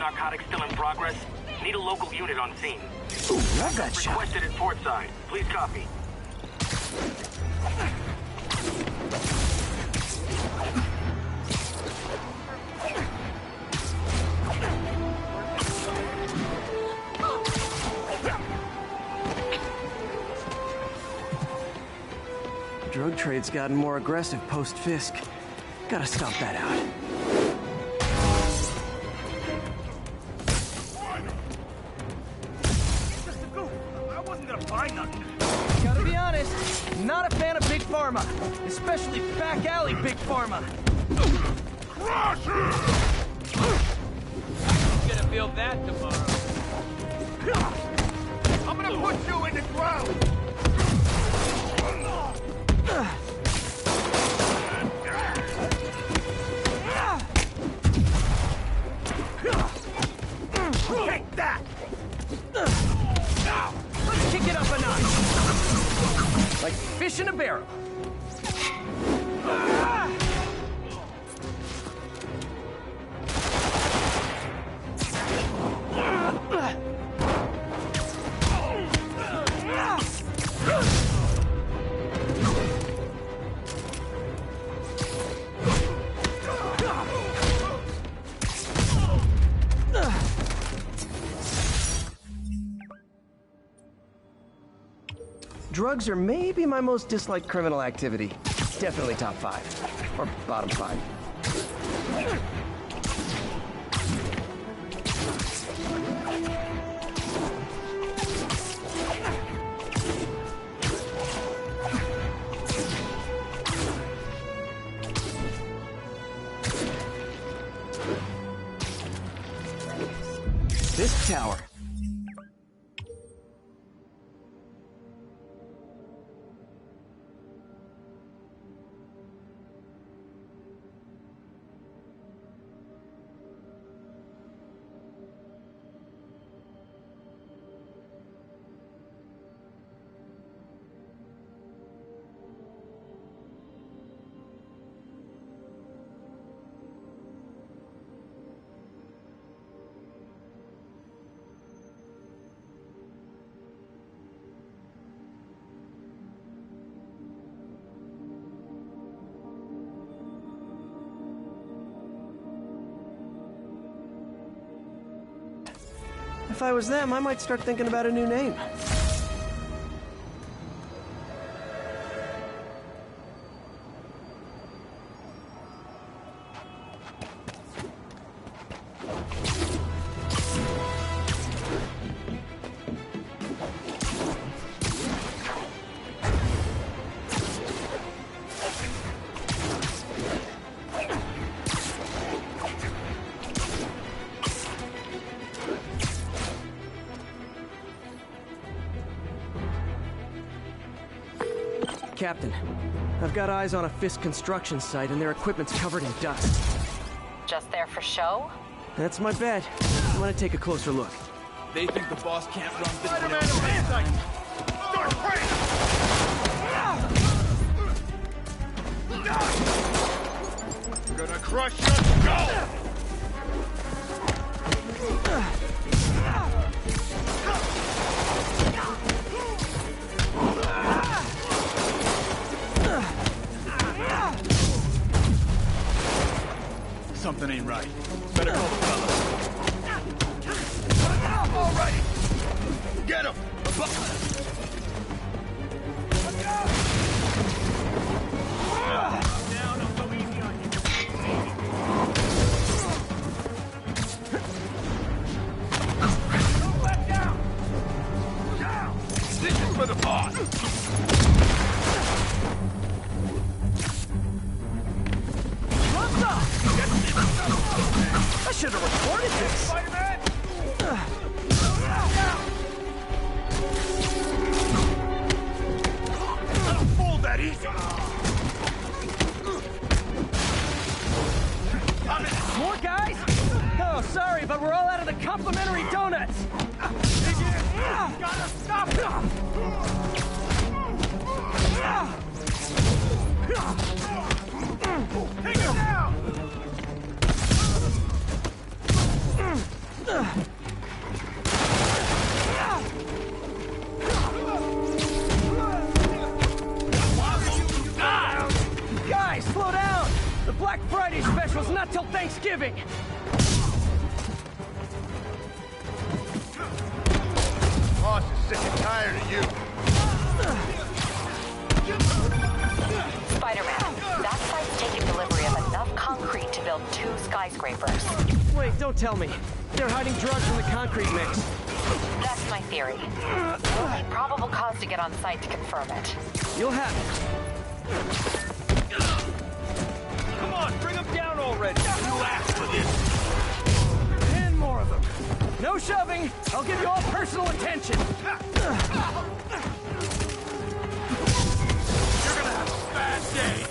narcotics still in progress? Need a local unit on scene. Ooh, love that shot. Requested at Port Side. Please copy. Drug trade's gotten more aggressive post-Fisk. Gotta stomp that out. I wasn't gonna buy nothing. Gotta be honest, not a fan of Big Pharma. Especially back alley Big Pharma. Crush You're gonna feel that tomorrow. I'm gonna put you in the ground! Take that! Now, let's kick it up a notch. Like fish in a barrel. Drugs are maybe my most disliked criminal activity. Definitely top 5. Or bottom 5. This tower. If I was them, I might start thinking about a new name. Captain, I've got eyes on a Fisk construction site and their equipment's covered in dust. Just there for show? That's my bet. I'm gonna take a closer look. They think the boss can't run things without Start praying! We're gonna crush your skull! Something ain't right. Better call the fellas. All right. Get him! Down, don't go easy on you. Don't let down! Down! This is for the boss! I should have recorded this! Spider-Man! I don't fold that easy! More guys? Oh, sorry, but we're all out of the complimentary donuts! Gotta stop him! Take him down! Thanksgiving! Boss is sick and tired of you. Spider-Man, that site's taken delivery of enough concrete to build 2 skyscrapers. Wait, don't tell me. They're hiding drugs in the concrete mix. That's my theory. We'll need probable cause to get on site to confirm it. You'll have it. Come on, bring them down already! You asked for this. 10 more of them. No shoving. I'll give you all personal attention. You're gonna have a bad day.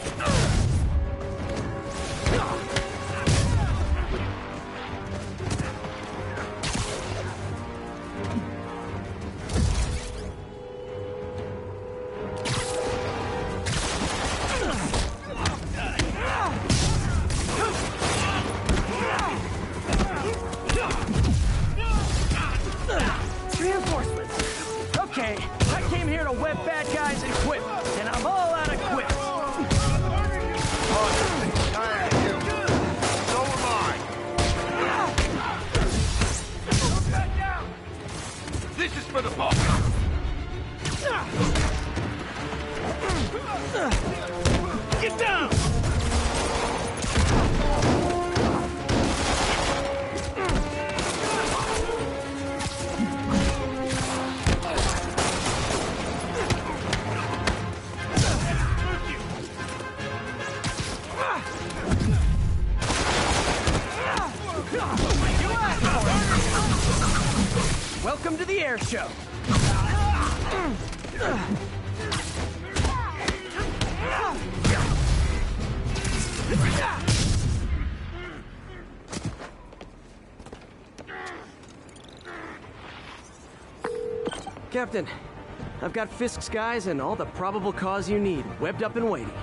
Reinforcements. Okay, I came here to web bad guys and quit, and I'm all out of quit. Boss is sick and tired of you. So am I. This is for the boss. Get down! Welcome to the air show. Captain, I've got Fisk's guys and all the probable cause you need, webbed up and waiting.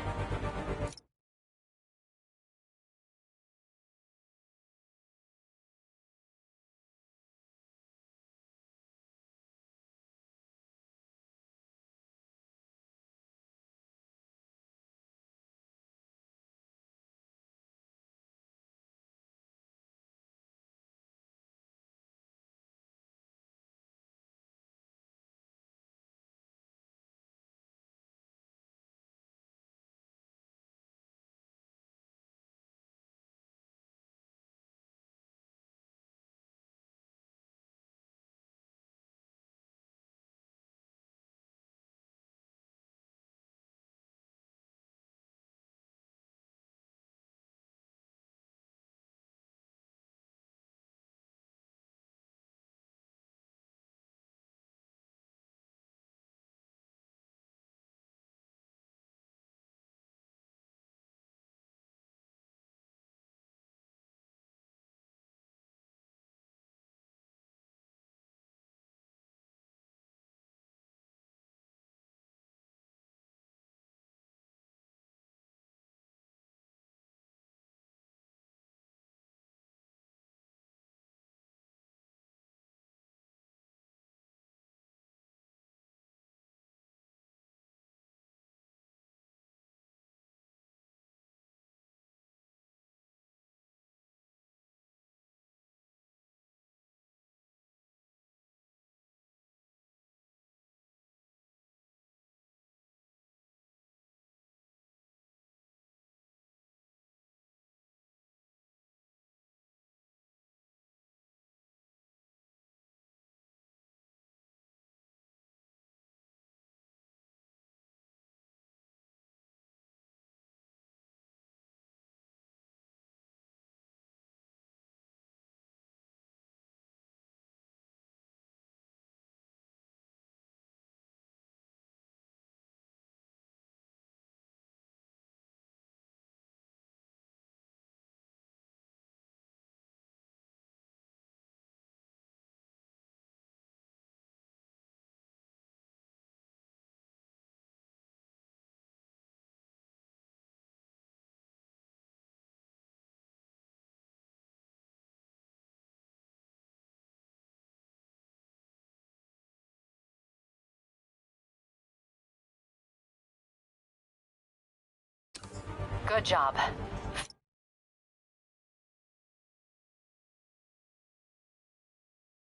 Good job.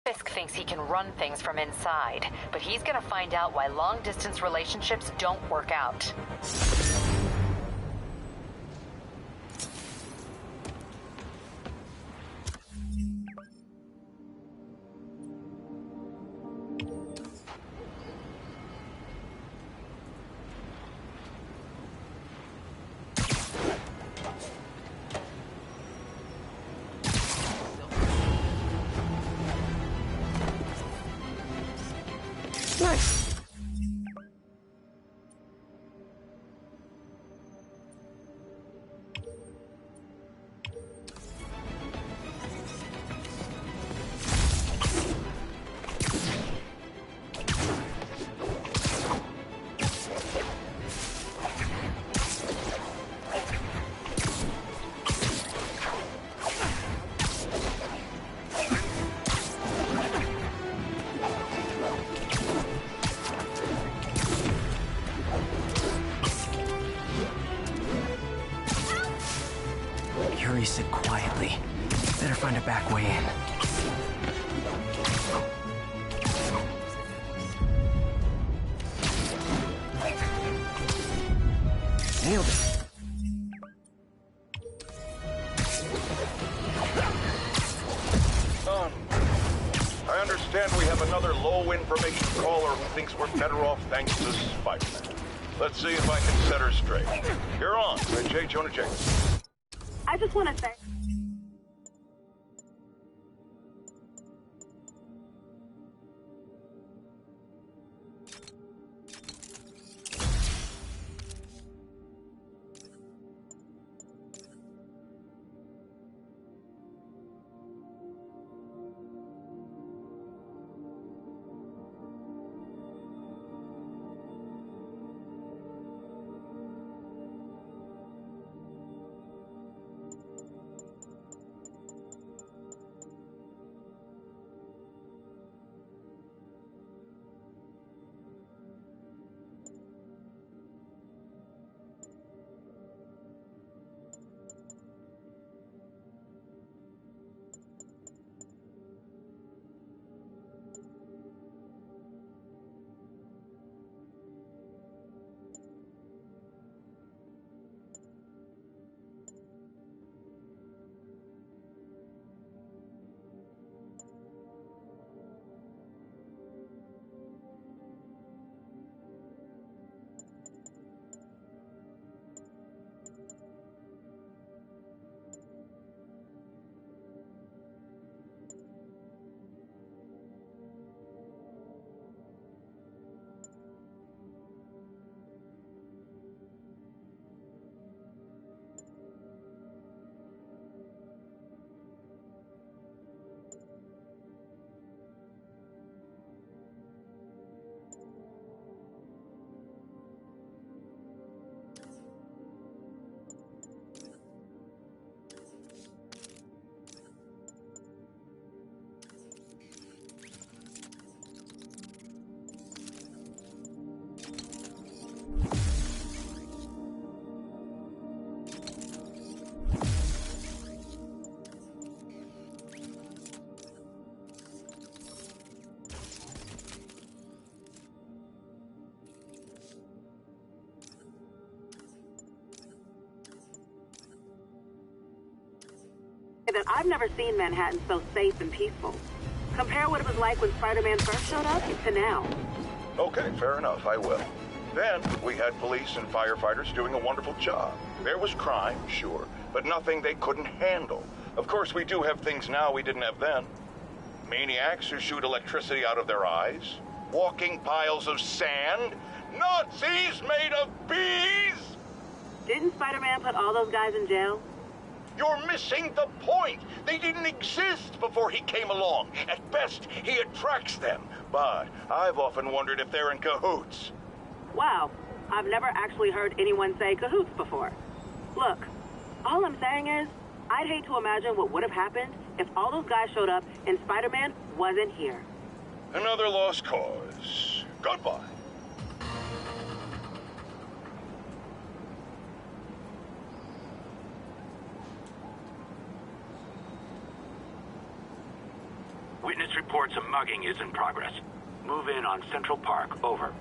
Fisk thinks he can run things from inside, but he's gonna find out why long-distance relationships don't work out. Nice. Yuri sit quietly. Better find a back way in. Nailed it. Son, I understand we have another low information caller who thinks we're better off thanks to Spider-Man. Let's see if I can set her straight. You're on with J. Jonah Jameson. I just want to say... that I've never seen Manhattan so safe and peaceful. Compare what it was like when Spider-Man first showed up to now. Okay, fair enough, I will. Then, we had police and firefighters doing a wonderful job. There was crime, sure, but nothing they couldn't handle. Of course, we do have things now we didn't have then. Maniacs who shoot electricity out of their eyes, walking piles of sand, Nazis made of bees! Didn't Spider-Man put all those guys in jail? You're missing the point. They didn't exist before he came along. At best, he attracts them. But I've often wondered if they're in cahoots. Wow, I've never actually heard anyone say cahoots before. Look, all I'm saying is, I'd hate to imagine what would have happened if all those guys showed up and Spider-Man wasn't here. Another lost cause. Goodbye. Witness Police reports a mugging is in progress. Move in on Central Park. Over.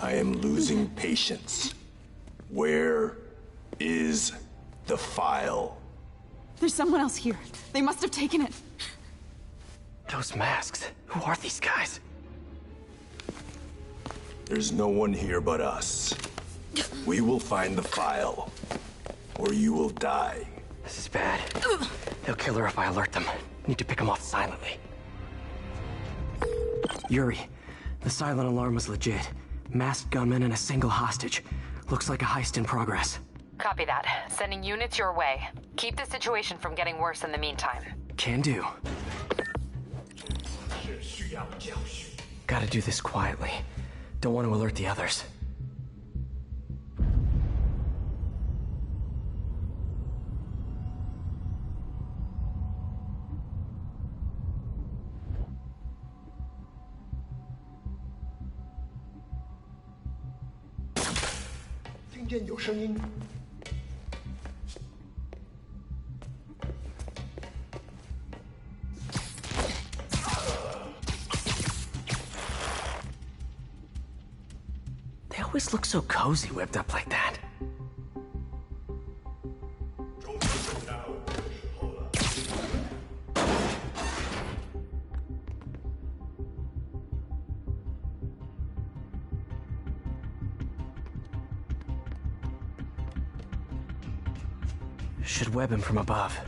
I am losing patience. Where is the file? There's someone else here. They must have taken it. Those masks. Who are these guys? There's no one here but us. We will find the file, or you will die. This is bad. They'll kill her if I alert them. Need to pick them off silently. Yuri, the silent alarm was legit. Masked gunmen and a single hostage. Looks like a heist in progress. Copy that. Sending units your way. Keep the situation from getting worse in the meantime. Can do. Gotta do this quietly. Don't want to alert the others. They always look so cozy whipped up like that. Should web him from above.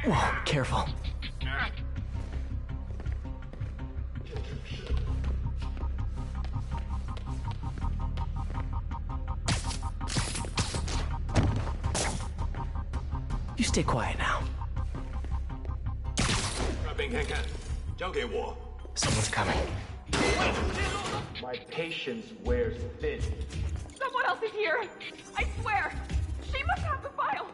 Whoa, careful. You stay quiet now. Someone's coming. My patience wears thin. Someone else is here. I swear. She must have the file.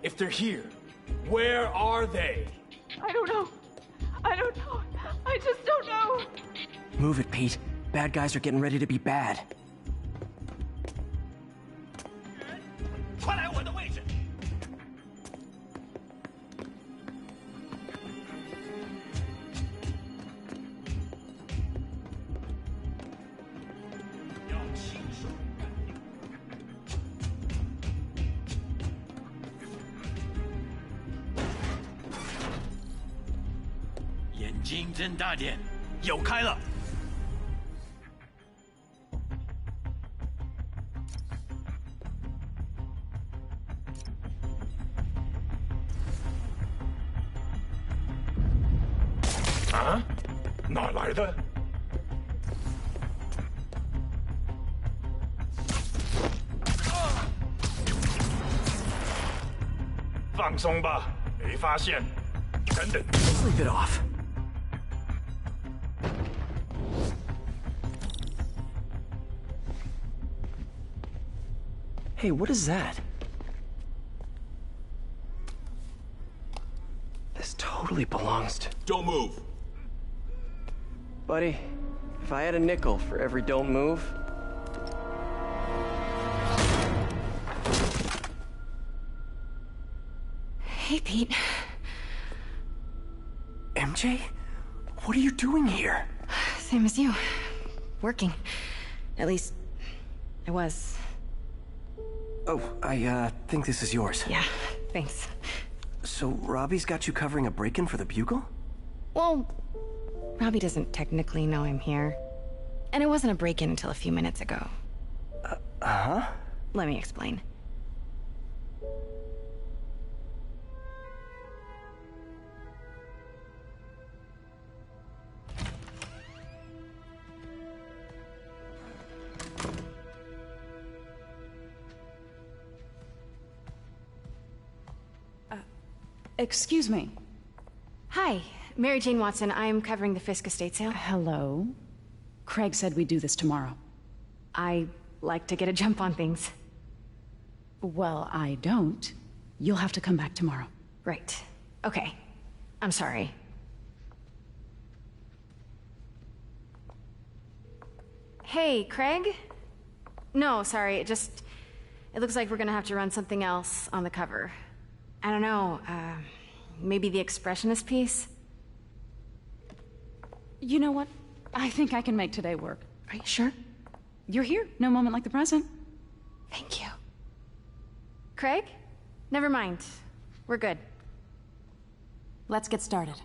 If they're here, where are they? I don't know. I don't know. I just don't know. Move it, Pete. Bad guys are getting ready to be bad. Ah? 哪来的？放松吧，没发现。等等。Sleep it off. Hey, what is that? This totally belongs to... Don't move. Buddy, if I had a nickel for every don't move... Hey, Pete. MJ? What are you doing here? Same as you. Working. At least, I was. Oh, I think this is yours. Yeah, thanks. So, Robbie's got you covering a break-in for the Bugle? Well, Robbie doesn't technically know I'm here. And it wasn't a break-in until a few minutes ago. Huh? Let me explain. Excuse me. Hi, Mary Jane Watson. I'm covering the Fisk estate sale. Hello. Craig said we'd do this tomorrow. I like to get a jump on things. Well, I don't. You'll have to come back tomorrow. Right. Okay. I'm sorry. Hey, Craig? No, sorry, it looks like we're gonna have to run something else on the cover. I don't know, maybe the expressionist piece? You know what? I think I can make today work. Are you sure? You're here. No moment like the present. Thank you. Craig? Never mind. We're good. Let's get started.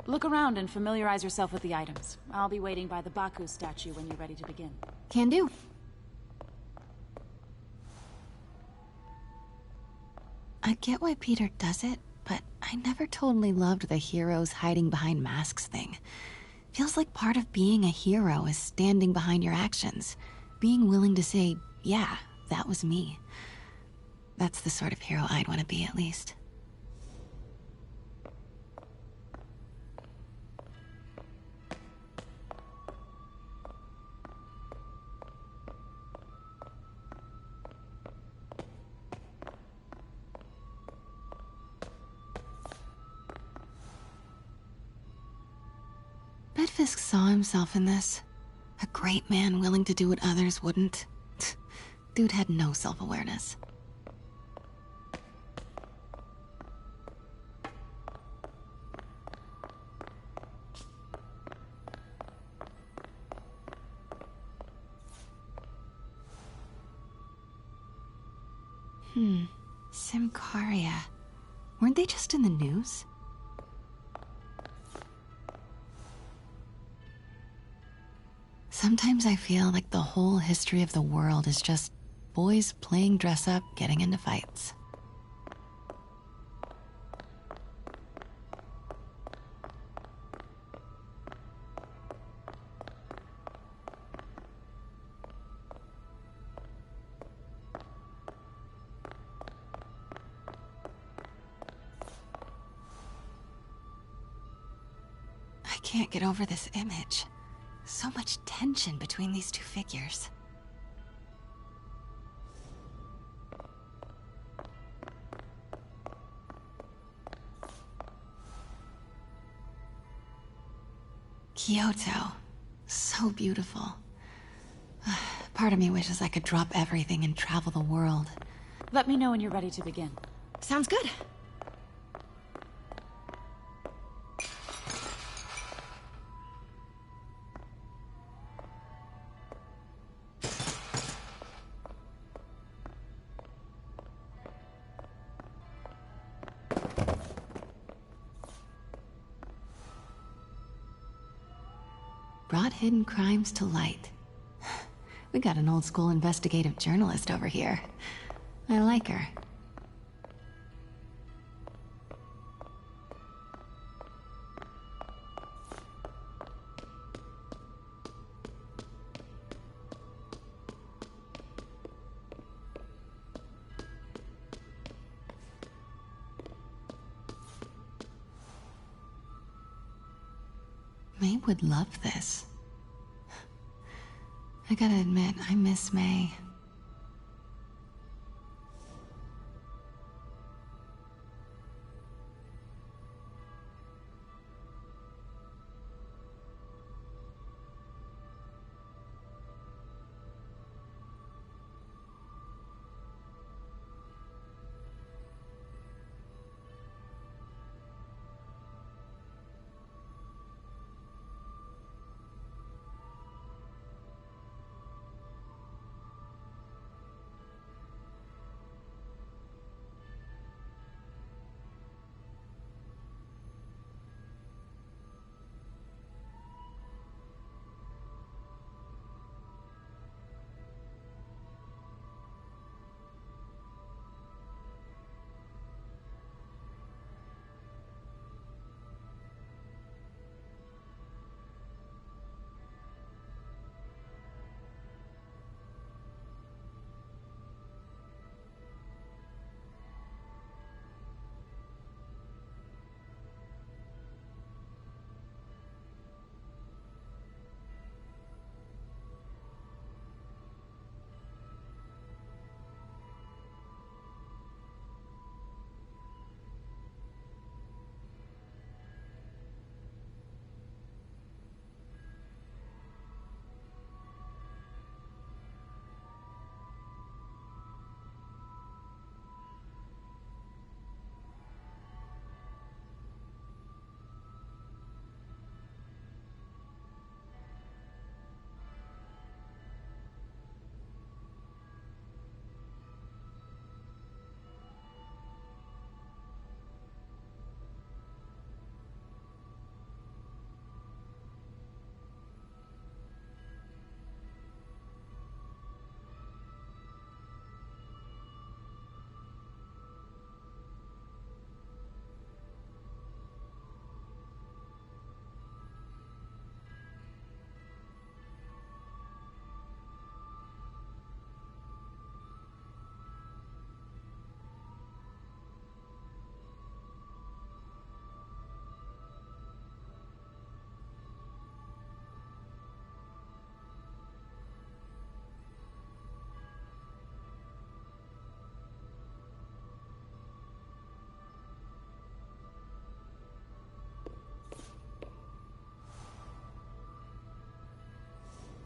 Look around and familiarize yourself with the items. I'll be waiting by the Baku statue when you're ready to begin. Can do. I get why Peter does it, but I never totally loved the heroes hiding behind masks thing. Feels like part of being a hero is standing behind your actions. Being willing to say, yeah, that was me. That's the sort of hero I'd want to be, at least. Bet Fisk saw himself in this. A great man willing to do what others wouldn't. Dude had no self-awareness. Simcaria. Weren't they just in the news? Sometimes I feel like the whole history of the world is just boys playing dress up, getting into fights. I can't get over this image. So much tension between these two figures. Kyoto. So beautiful. Part of me wishes I could drop everything and travel the world. Let me know when you're ready to begin. Sounds good. Brought hidden crimes to light. We got an old school investigative journalist over here. I like her. May would love this. I gotta admit, I miss May.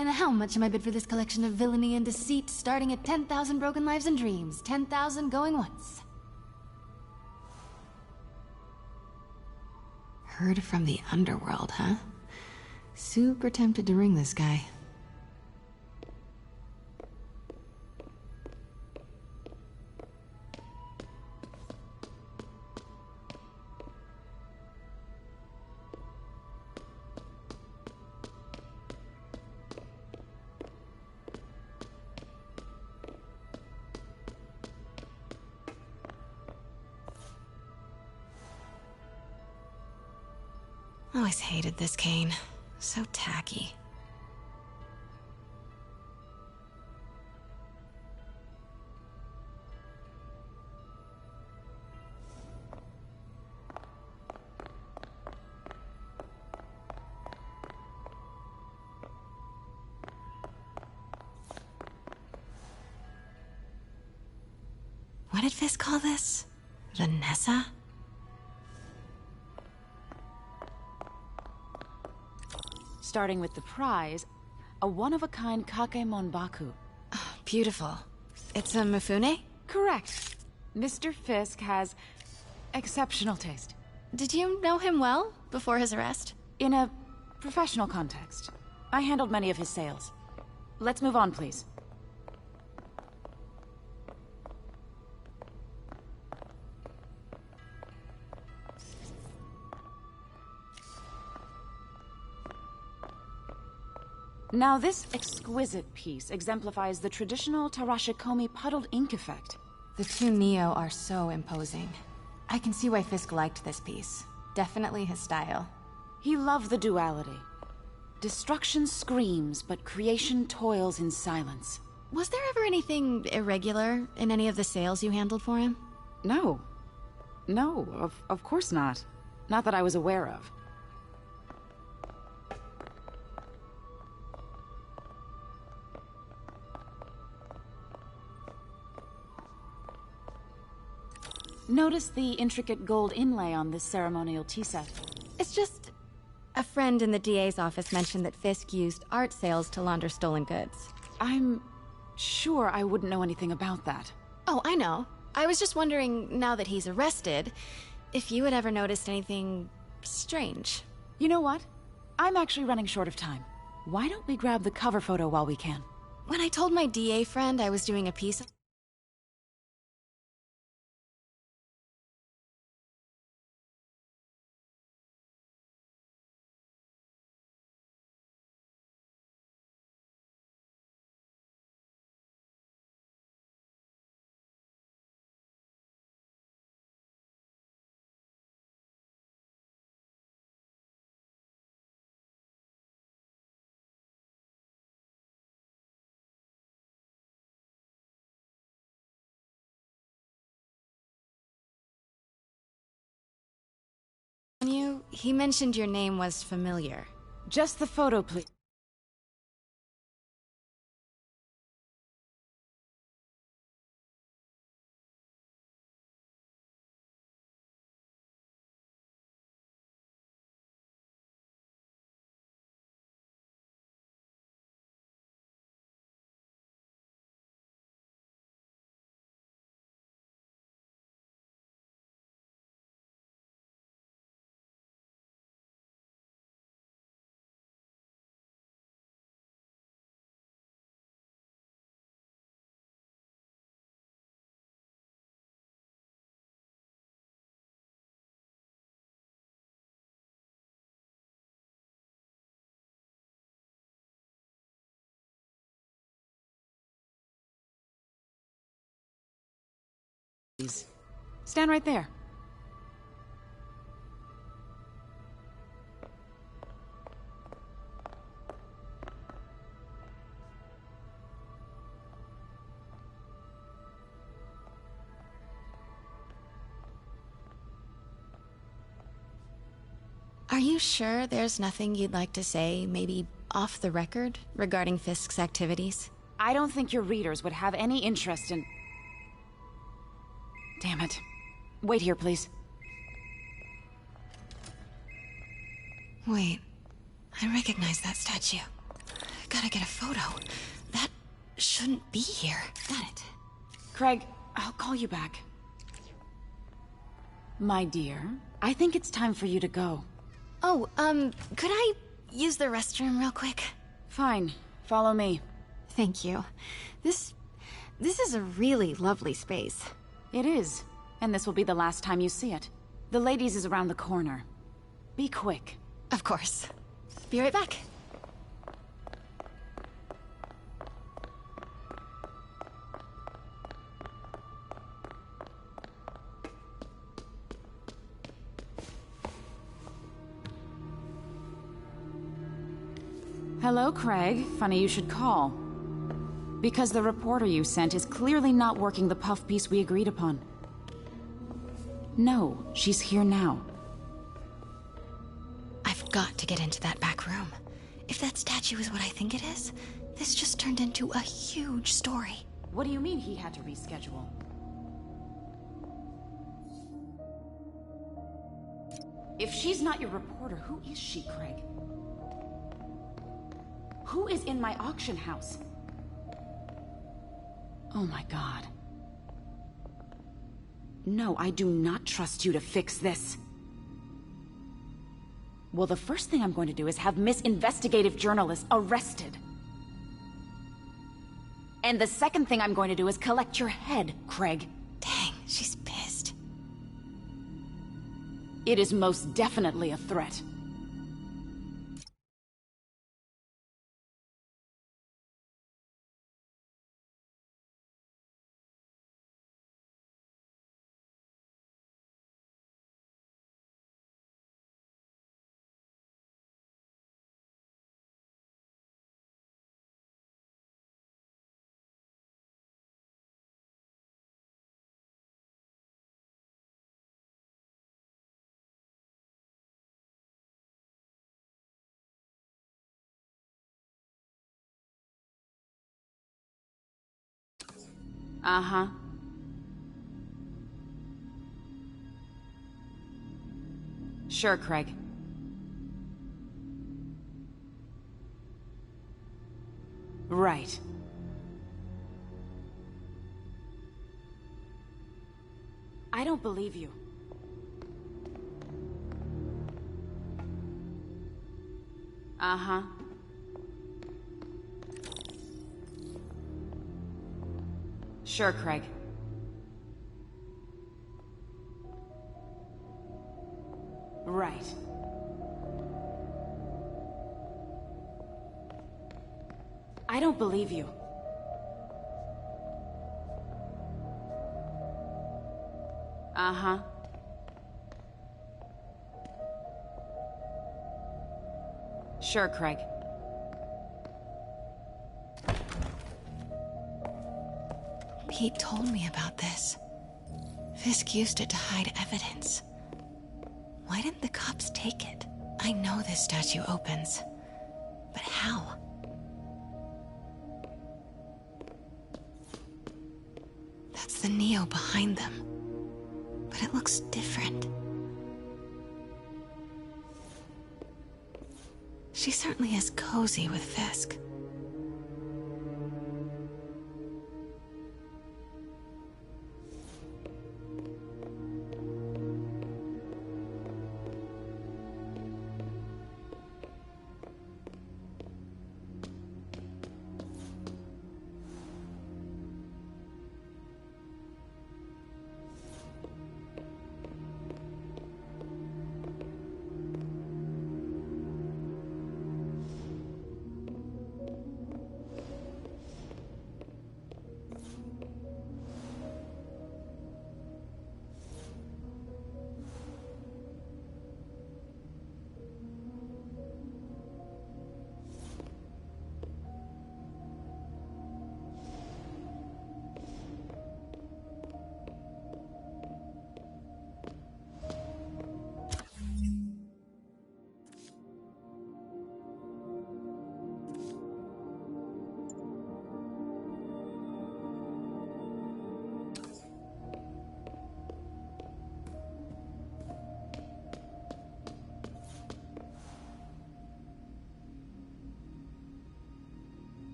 And how much am I bid for this collection of villainy and deceit, starting at 10,000 broken lives and dreams, 10,000 going once? Heard from the underworld, huh? Super tempted to ring this guy. Always hated this cane. So tacky. What did Fisk call this? Vanessa? Starting with the prize, a one-of-a-kind Kakemon Baku. Oh, beautiful. It's a Mifune? Correct. Mr. Fisk has exceptional taste. Did you know him well before his arrest? In a professional context. I handled many of his sales. Let's move on, please. Now, this exquisite piece exemplifies the traditional Tarashikomi puddled ink effect. The two Neo are so imposing. I can see why Fisk liked this piece. Definitely his style. He loved the duality. Destruction screams, but creation toils in silence. Was there ever anything irregular in any of the sales you handled for him? No. No, of course not. Not that I was aware of. Notice the intricate gold inlay on this ceremonial tea set. It's just... a friend in the DA's office mentioned that Fisk used art sales to launder stolen goods. I'm sure I wouldn't know anything about that. Oh, I know. I was just wondering, now that he's arrested, if you had ever noticed anything strange. You know what? I'm actually running short of time. Why don't we grab the cover photo while we can? When I told my DA friend I was doing a piece... He mentioned your name was familiar. Just the photo, please. Stand right there. Are you sure there's nothing you'd like to say, maybe off the record, regarding Fisk's activities? I don't think your readers would have any interest in... Damn it. Wait here, please. Wait. I recognize that statue. gotta get a photo. That shouldn't be here. Got it. Craig, I'll call you back. My dear, I think it's time for you to go. Oh, could I use the restroom real quick? Fine. Follow me. Thank you. This is a really lovely space. It is. And this will be the last time you see it. The ladies is around the corner. Be quick. Of course. Be right back. Hello, Craig. Funny you should call. Because the reporter you sent is clearly not working the puff piece we agreed upon. No, she's here now. I've got to get into that back room. If that statue is what I think it is, this just turned into a huge story. What do you mean he had to reschedule? If she's not your reporter, who is she, Craig? Who is in my auction house? Oh my God. No, I do not trust you to fix this. Well, the first thing I'm going to do is have Miss Investigative Journalist arrested. And the second thing I'm going to do is collect your head, Craig. Dang, she's pissed. It is most definitely a threat. Uh-huh. Sure, Craig. Right. I don't believe you. Uh-huh. Sure, Craig. Right. I don't believe you. Uh-huh. Sure, Craig. Pete told me about this. Fisk used it to hide evidence. Why didn't the cops take it? I know this statue opens, but how? That's the Neo behind them, but it looks different. She certainly is cozy with Fisk.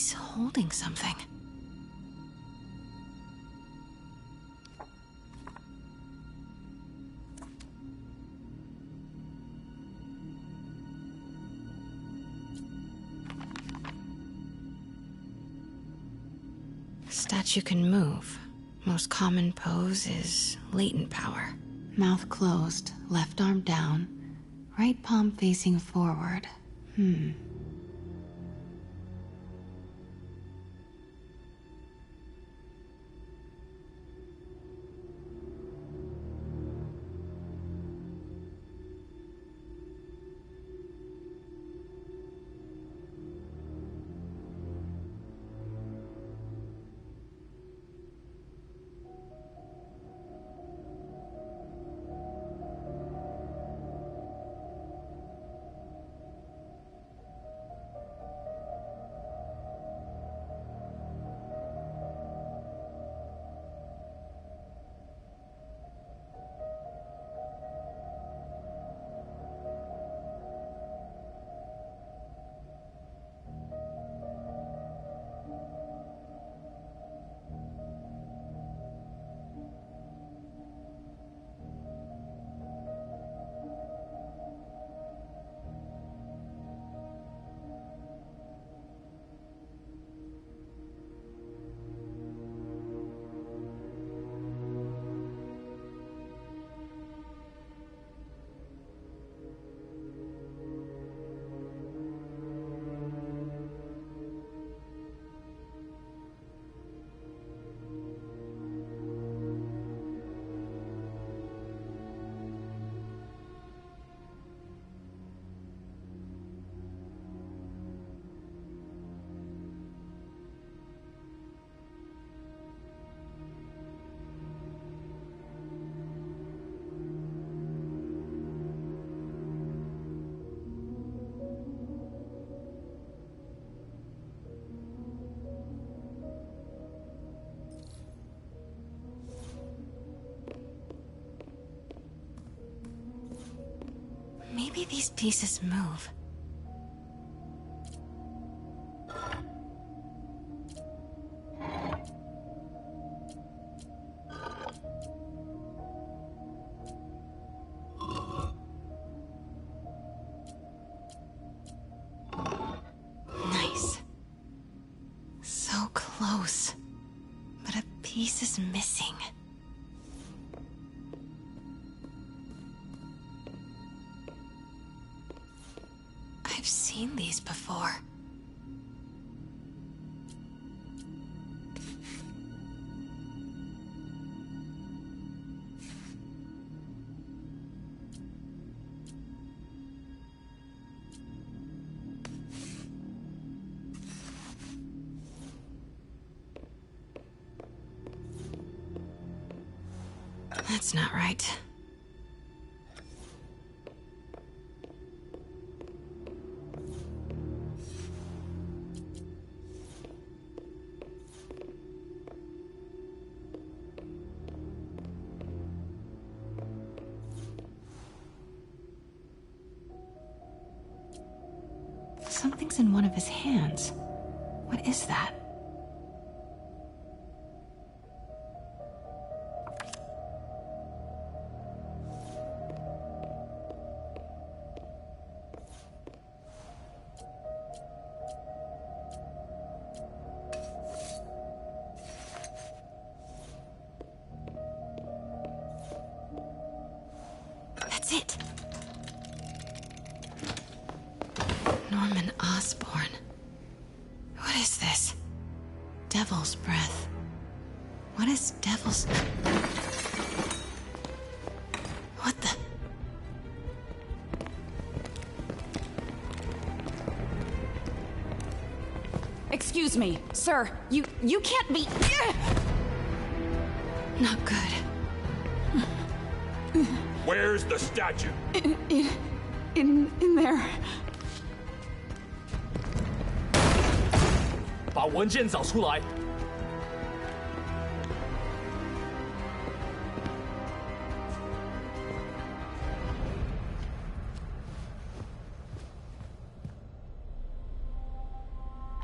He's holding something. Statue can move. Most common pose is latent power. Mouth closed, left arm down, right palm facing forward. Maybe these pieces move. Nice. So close. But a piece is missing. I've seen these before. That's not right. Something's in one of his hands. What is that? That's it. Norman Osborn. What is this? Devil's breath. What is devil's... What the... Excuse me, sir. You can't be... Not good. Where's the statue? In there. 把文件找出来。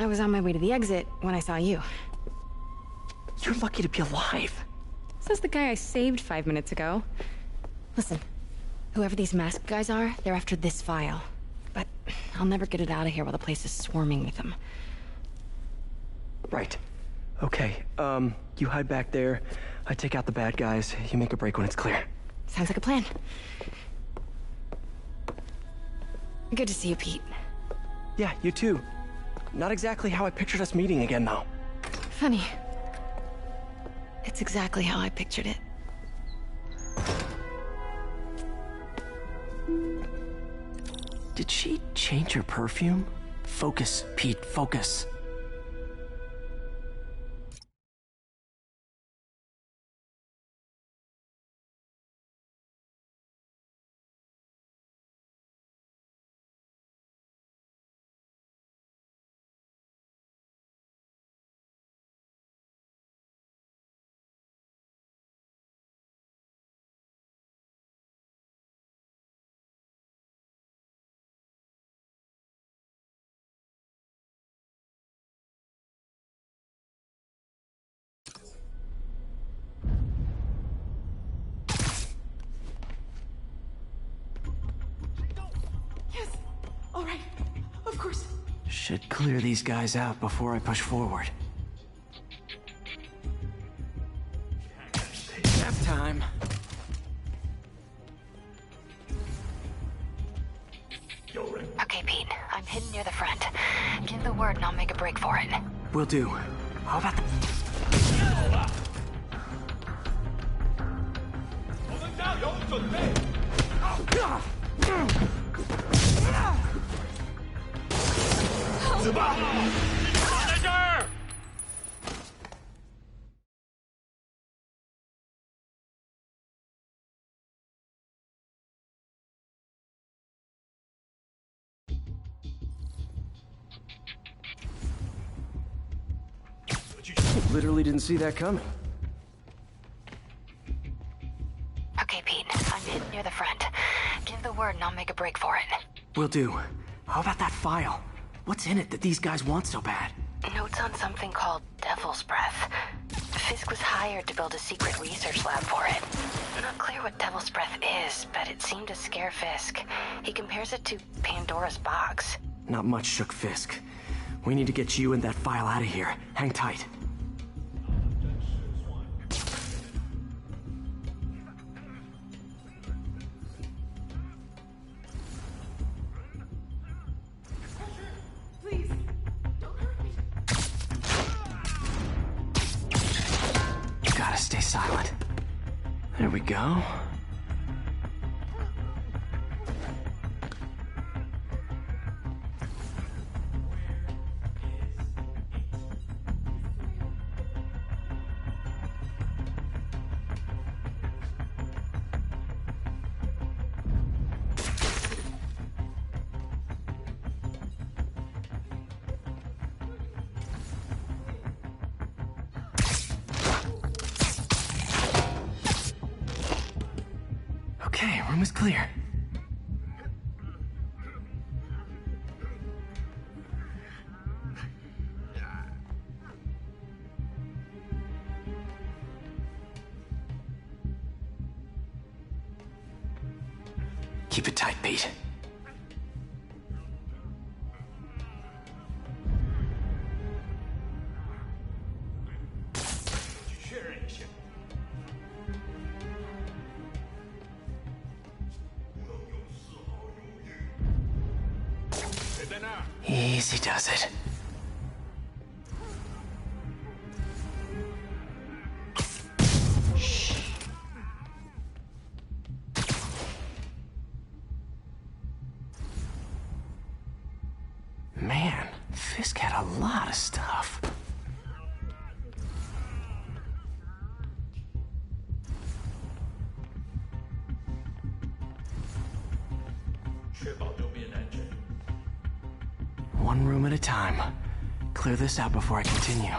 I was on my way to the exit when I saw you. You're lucky to be alive. Says the guy I saved 5 minutes ago. Listen, whoever these masked guys are, they're after this file. But I'll never get it out of here while the place is swarming with them. Right. Okay, you hide back there. I take out the bad guys. You make a break when it's clear. Sounds like a plan. Good to see you, Pete. Yeah, you too. Not exactly how I pictured us meeting again, though. Funny. It's exactly how I pictured it. Did she change her perfume? Focus, Pete, focus. All right, of course. Should clear these guys out before I push forward. Nap time. Okay, Pete. I'm hidden near the front. Give the word and I'll make a break for it. Will do. How about Literally didn't see that coming. Okay, Pete. I'm hidden near the front. Give the word and I'll make a break for it. Will do. How about that file? What's in it that these guys want so bad? Notes on something called Devil's Breath. Fisk was hired to build a secret research lab for it. Not clear what Devil's Breath is, but it seemed to scare Fisk. He compares it to Pandora's box. Not much shook Fisk. We need to get you and that file out of here. Hang tight. Please, don't hurt me. Gotta stay silent. There we go. Okay, room is clear. Keep it tight, Pete. Easy does it. Man, Fisk had a lot of stuff. One room at a time. Clear this out before I continue.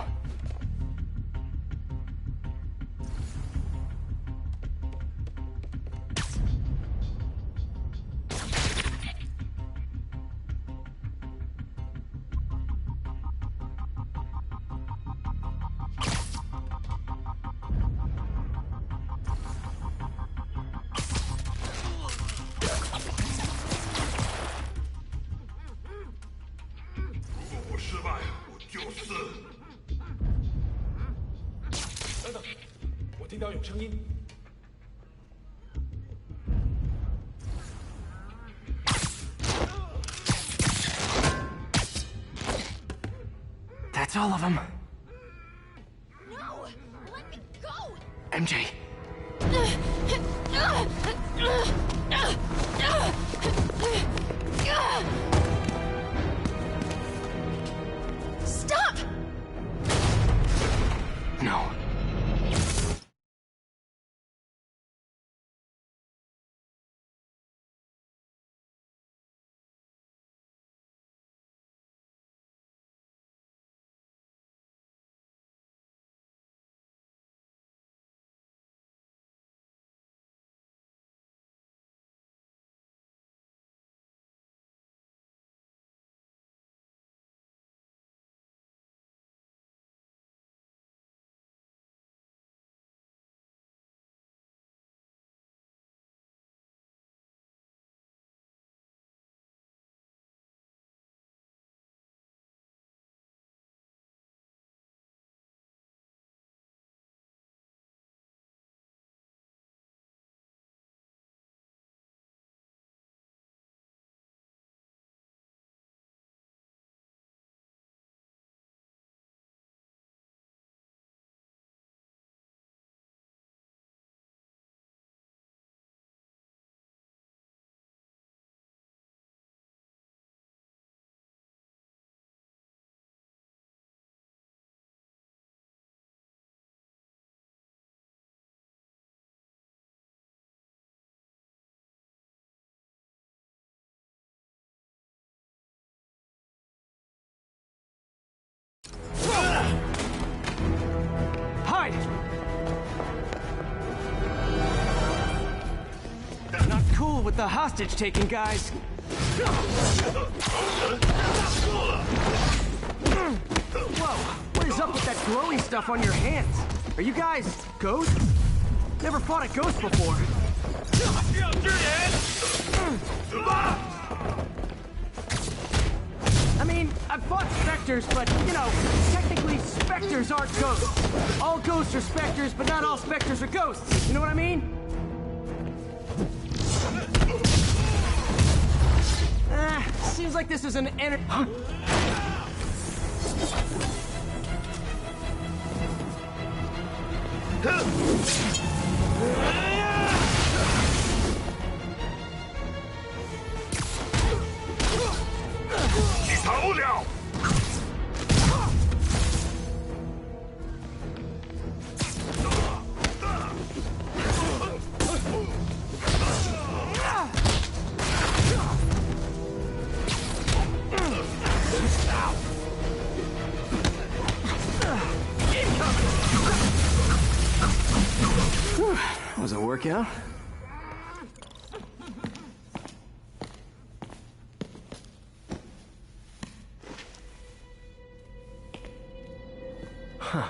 听到有声音。 That's all of them. No! Let me go! MJ. Stop! No. Hide! Not cool with the hostage-taking guys. Whoa, what is up with that glowing stuff on your hands? Are you guys ghosts? Never fought a ghost before. I mean, I've fought specters, but, you know, technically specters aren't ghosts. All ghosts are specters, but not all specters are ghosts. You know what I mean? Seems like this is an Huh? Was it a workout? Huh.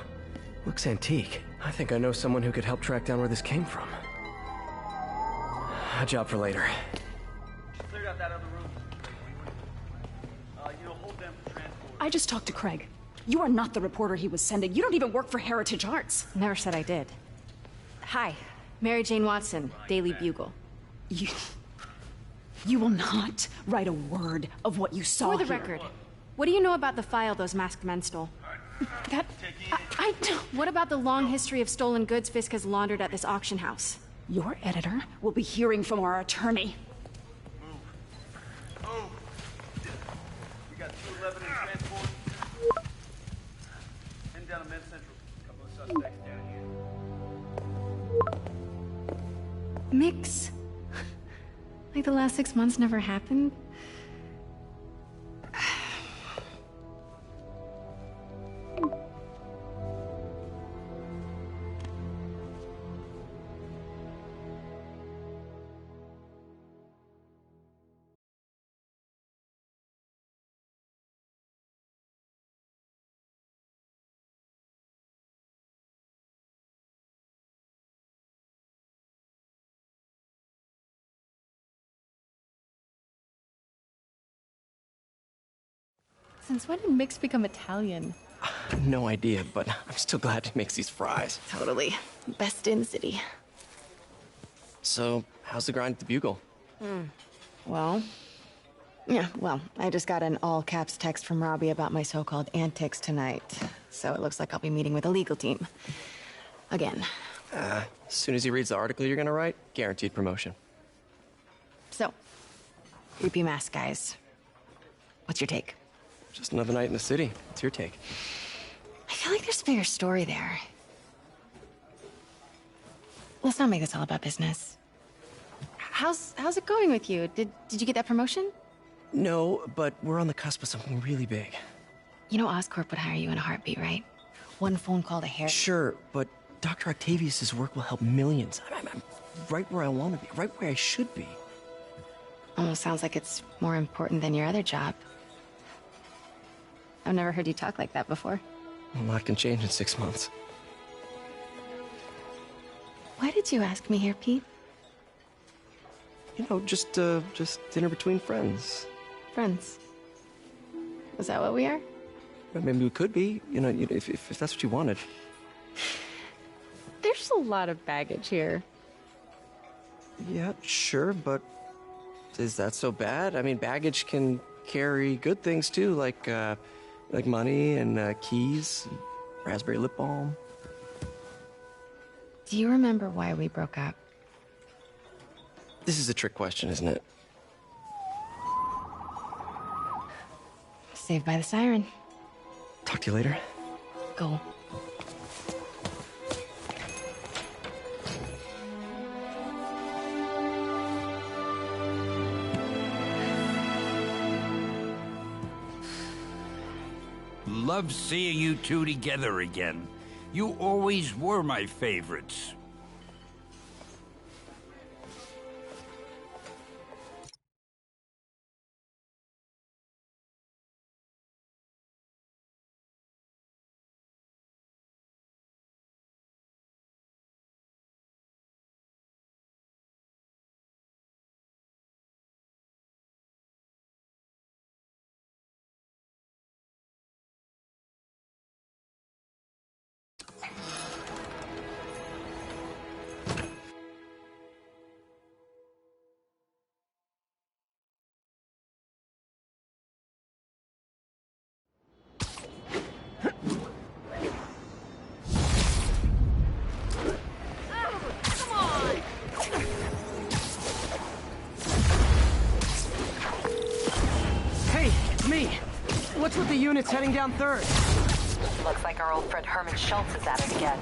Looks antique. I think I know someone who could help track down where this came from. A job for later. Cleared out that other room. Hold them for transport. I just talked to Craig. You are not the reporter he was sending. You don't even work for Heritage Arts. Never said I did. Hi, Mary Jane Watson, Daily Bugle. You will not write a word of what you saw For the here. record, what do you know about the file those masked men stole? I don't... What about the long history of stolen goods Fisk has laundered at this auction house? Your editor will be hearing from our attorney. Move. We got 211 in transport. Heading down to Med Central. A couple of suspects down here. Mix? Like the last 6 months never happened? Since when did Mix become Italian? No idea, but I'm still glad he makes these fries. Totally. Best in the city. So, how's the grind at the Bugle? Well, I just got an all-caps text from Robbie about my so-called antics tonight. So it looks like I'll be meeting with a legal team. Again. As soon as he reads the article you're gonna write, guaranteed promotion. So, creepy mask guys. What's your take? Just another night in the city. What's your take? I feel like there's a bigger story there. Let's not make this all about business. How's it going with you? Did you get that promotion? No, but we're on the cusp of something really big. You know Oscorp would hire you in a heartbeat, right? One phone call to Harry. Sure, but Dr. Octavius's work will help millions. I'm right where I want to be, right where I should be. Almost sounds like it's more important than your other job. I've never heard you talk like that before. A lot can change in 6 months. Why did you ask me here, Pete? You know, just dinner between friends. Friends. Is that what we are? Well, maybe we could be, if that's what you wanted. There's a lot of baggage here. Yeah, sure, but is that so bad? I mean, baggage can carry good things too, like money and keys, and raspberry lip balm. Do you remember why we broke up? This is a trick question, isn't it? Saved by the siren. Talk to you later. Go. Love seeing you two together again. You always were my favorites. What's with the units heading down 3rd? Looks like our old friend Herman Schultz is at it again.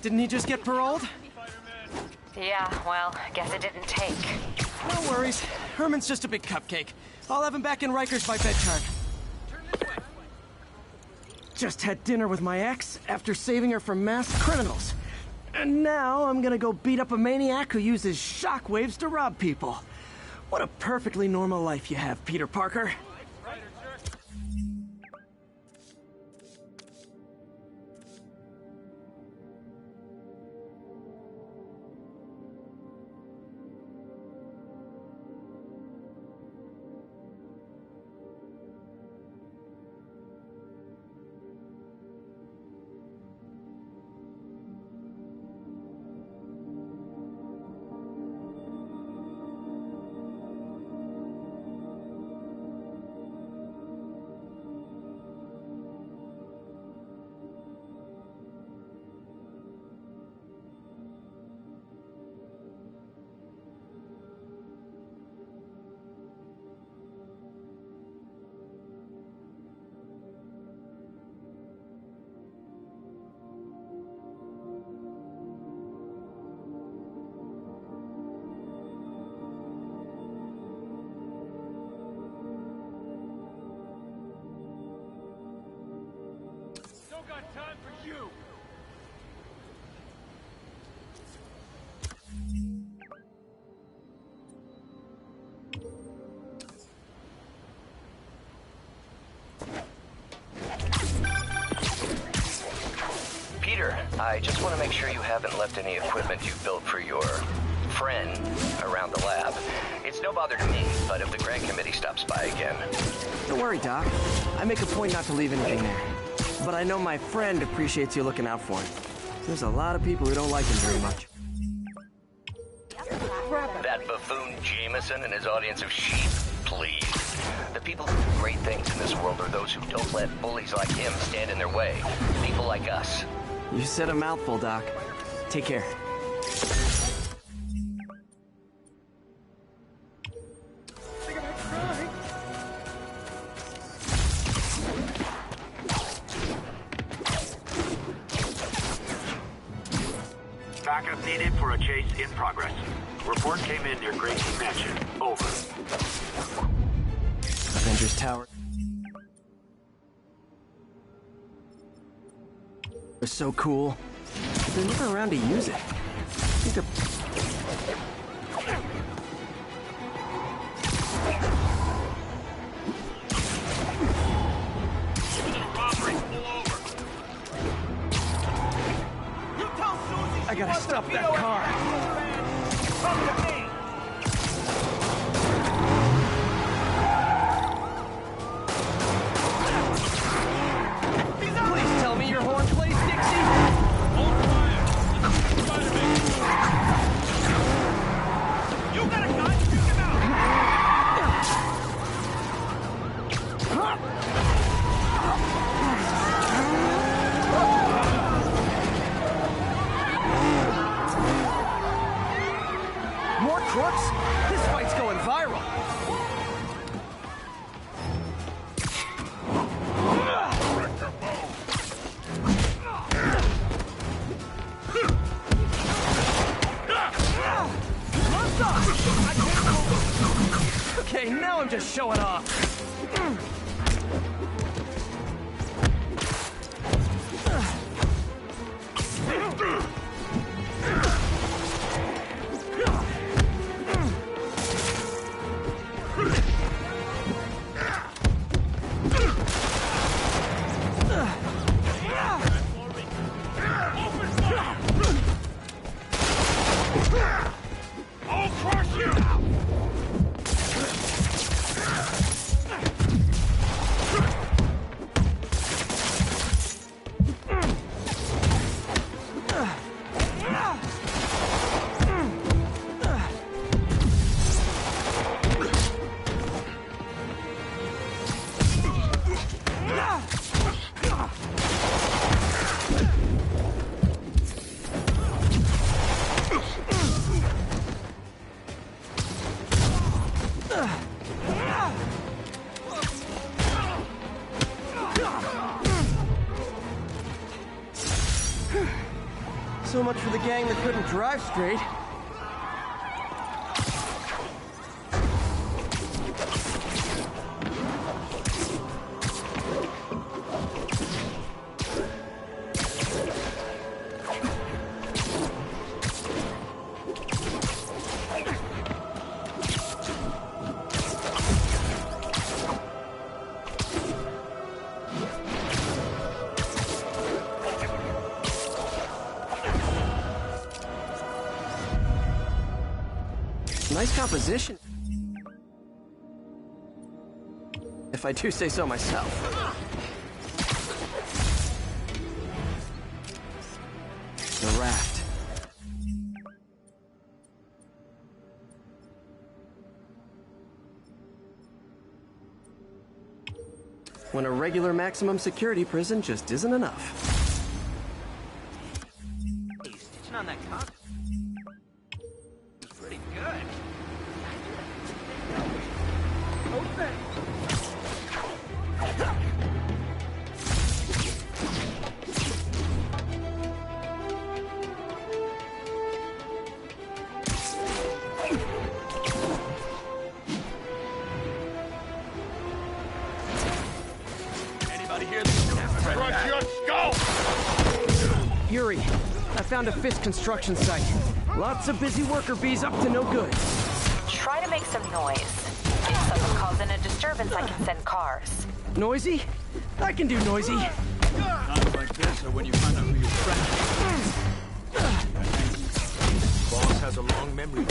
Didn't he just get paroled? Yeah, well, guess it didn't take. No worries. Herman's just a big cupcake. I'll have him back in Rikers by bedtime. Just had dinner with my ex after saving her from masked criminals. And now I'm gonna go beat up a maniac who uses shockwaves to rob people. What a perfectly normal life you have, Peter Parker. got time for you. Peter, I just want to make sure you haven't left any equipment you built for your friend around the lab. It's no bother to me, but if the grant committee stops by again... Don't worry, Doc. I make a point not to leave anything there. But I know my friend appreciates you looking out for him. There's a lot of people who don't like him very much. That buffoon Jameson and his audience of sheep? Please. The people who do great things in this world are those who don't let bullies like him stand in their way. People like us. You said a mouthful, Doc. Take care. Backup needed for a chase in progress. Report came in near Gracie Mansion. Over. Avengers Tower. They're so cool. But they're never around to use it. I think they're... I gotta stop that car. Please tell me your horn plays, Dixie. Hold fire. You got a gun? Shoot him out. More crooks? This fight's going viral. Okay, now I'm just showing off. I'll crush you! So much for the gang that couldn't drive straight. Nice composition. If I do say so myself. The raft. When a regular maximum security prison just isn't enough. He's stitching on that cop. It's pretty good. Open. Anybody hear this? Crush your skull! 3. I found a Fisk construction site. Lots of busy worker bees up to no good. Try to make some noise. If someone calls in a disturbance, I can send cars. Noisy? I can do noisy. Times like this are when you find out who your friend is. Boss has a long memory.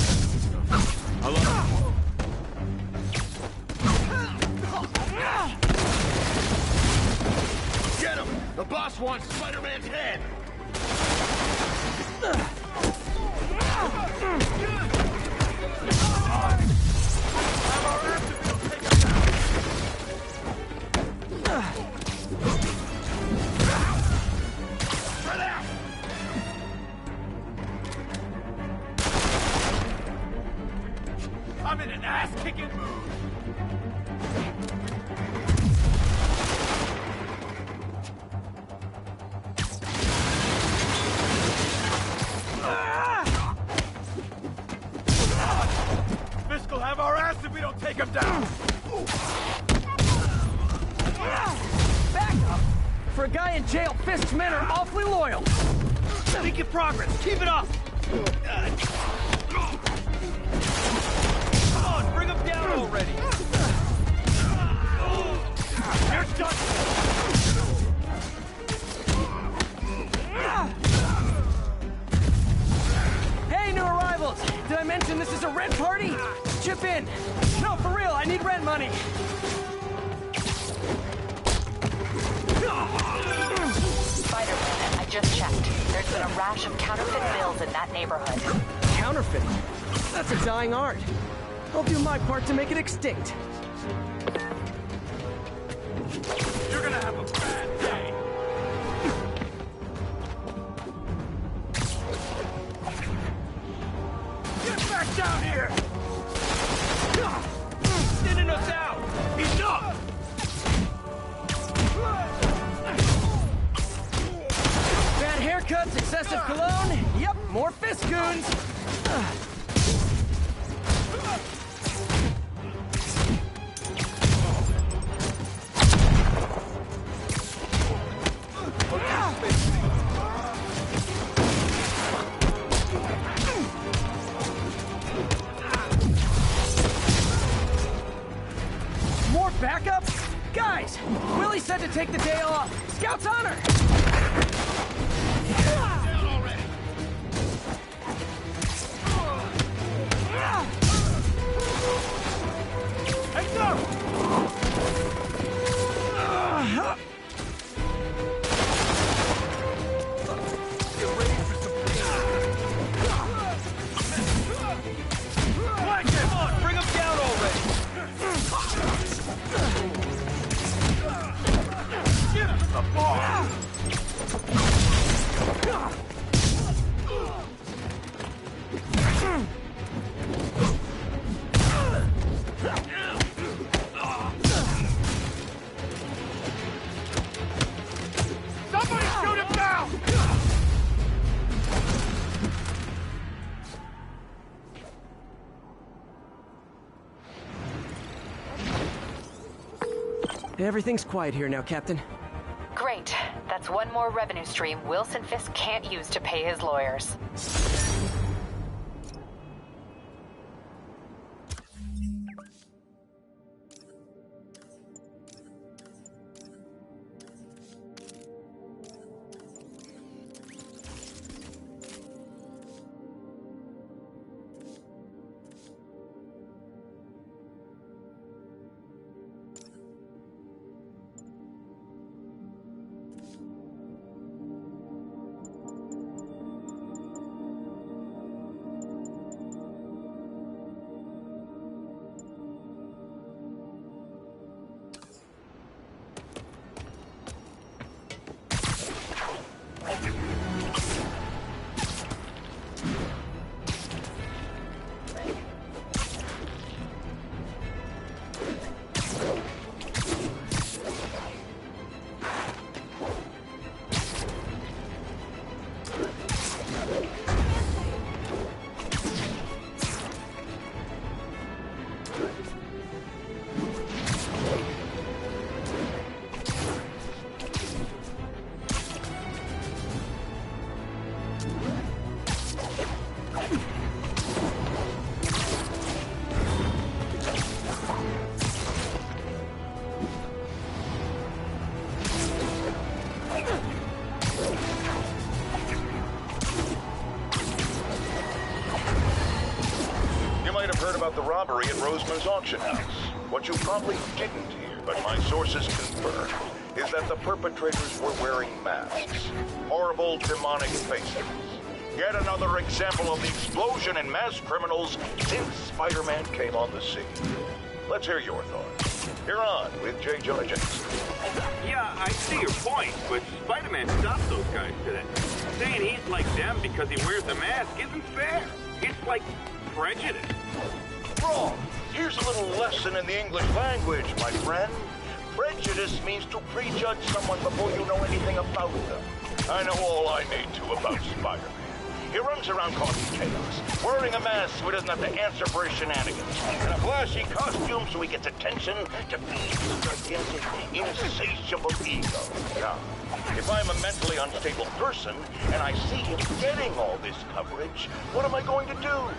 I love him. Get him! The boss wants Spider-Man's head! I'm in an ass-kicking mood! Fisk will have our ass if we don't take him down! Back up! For a guy in jail, Fisk's men are awfully loyal. Making progress. Keep it up! Come on, bring him down already! You're done! Hey, new arrivals! Did I mention this is a rent party? Chip in! No, for real, I need rent money! Spider-Man, I just checked. There's been a rash of counterfeit bills in that neighborhood. Counterfeit? That's a dying art. I'll do my part to make it extinct. You're gonna have a bad day! Get back down here! Thinning us out! Enough! Bad haircuts, excessive cologne. Yep, more Fisk goons. More backup? Guys, Willie said to take the day off. Scout's honor! Heads up! Get ready for some Mike, come on, bring him down already! Give him the ball! Somebody shoot him down! Everything's quiet here now, Captain. Great. That's one more revenue stream Wilson Fisk can't use to pay his lawyers. heard about the robbery at Roseman's auction house. What you probably didn't hear, but my sources confirmed, is that the perpetrators were wearing masks. Horrible, demonic faces. Yet another example of the explosion in mass criminals since Spider-Man came on the scene. Let's hear your thoughts. You're on with J. Jonah Jameson. Yeah, I see your point, but Spider-Man stopped those guys today. Saying he's like them because he wears a mask isn't fair. It's like prejudice. Wrong. Here's a little lesson in the English language, my friend. Prejudice means to prejudge someone before you know anything about them. I know all I need to about Spider-Man. He runs around causing chaos, wearing a mask so he doesn't have to answer for his shenanigans, and a flashy costume so he gets attention to feed his gigantic, insatiable ego. Now, if I'm a mentally unstable person, and I see him getting all this coverage, what am I going to do?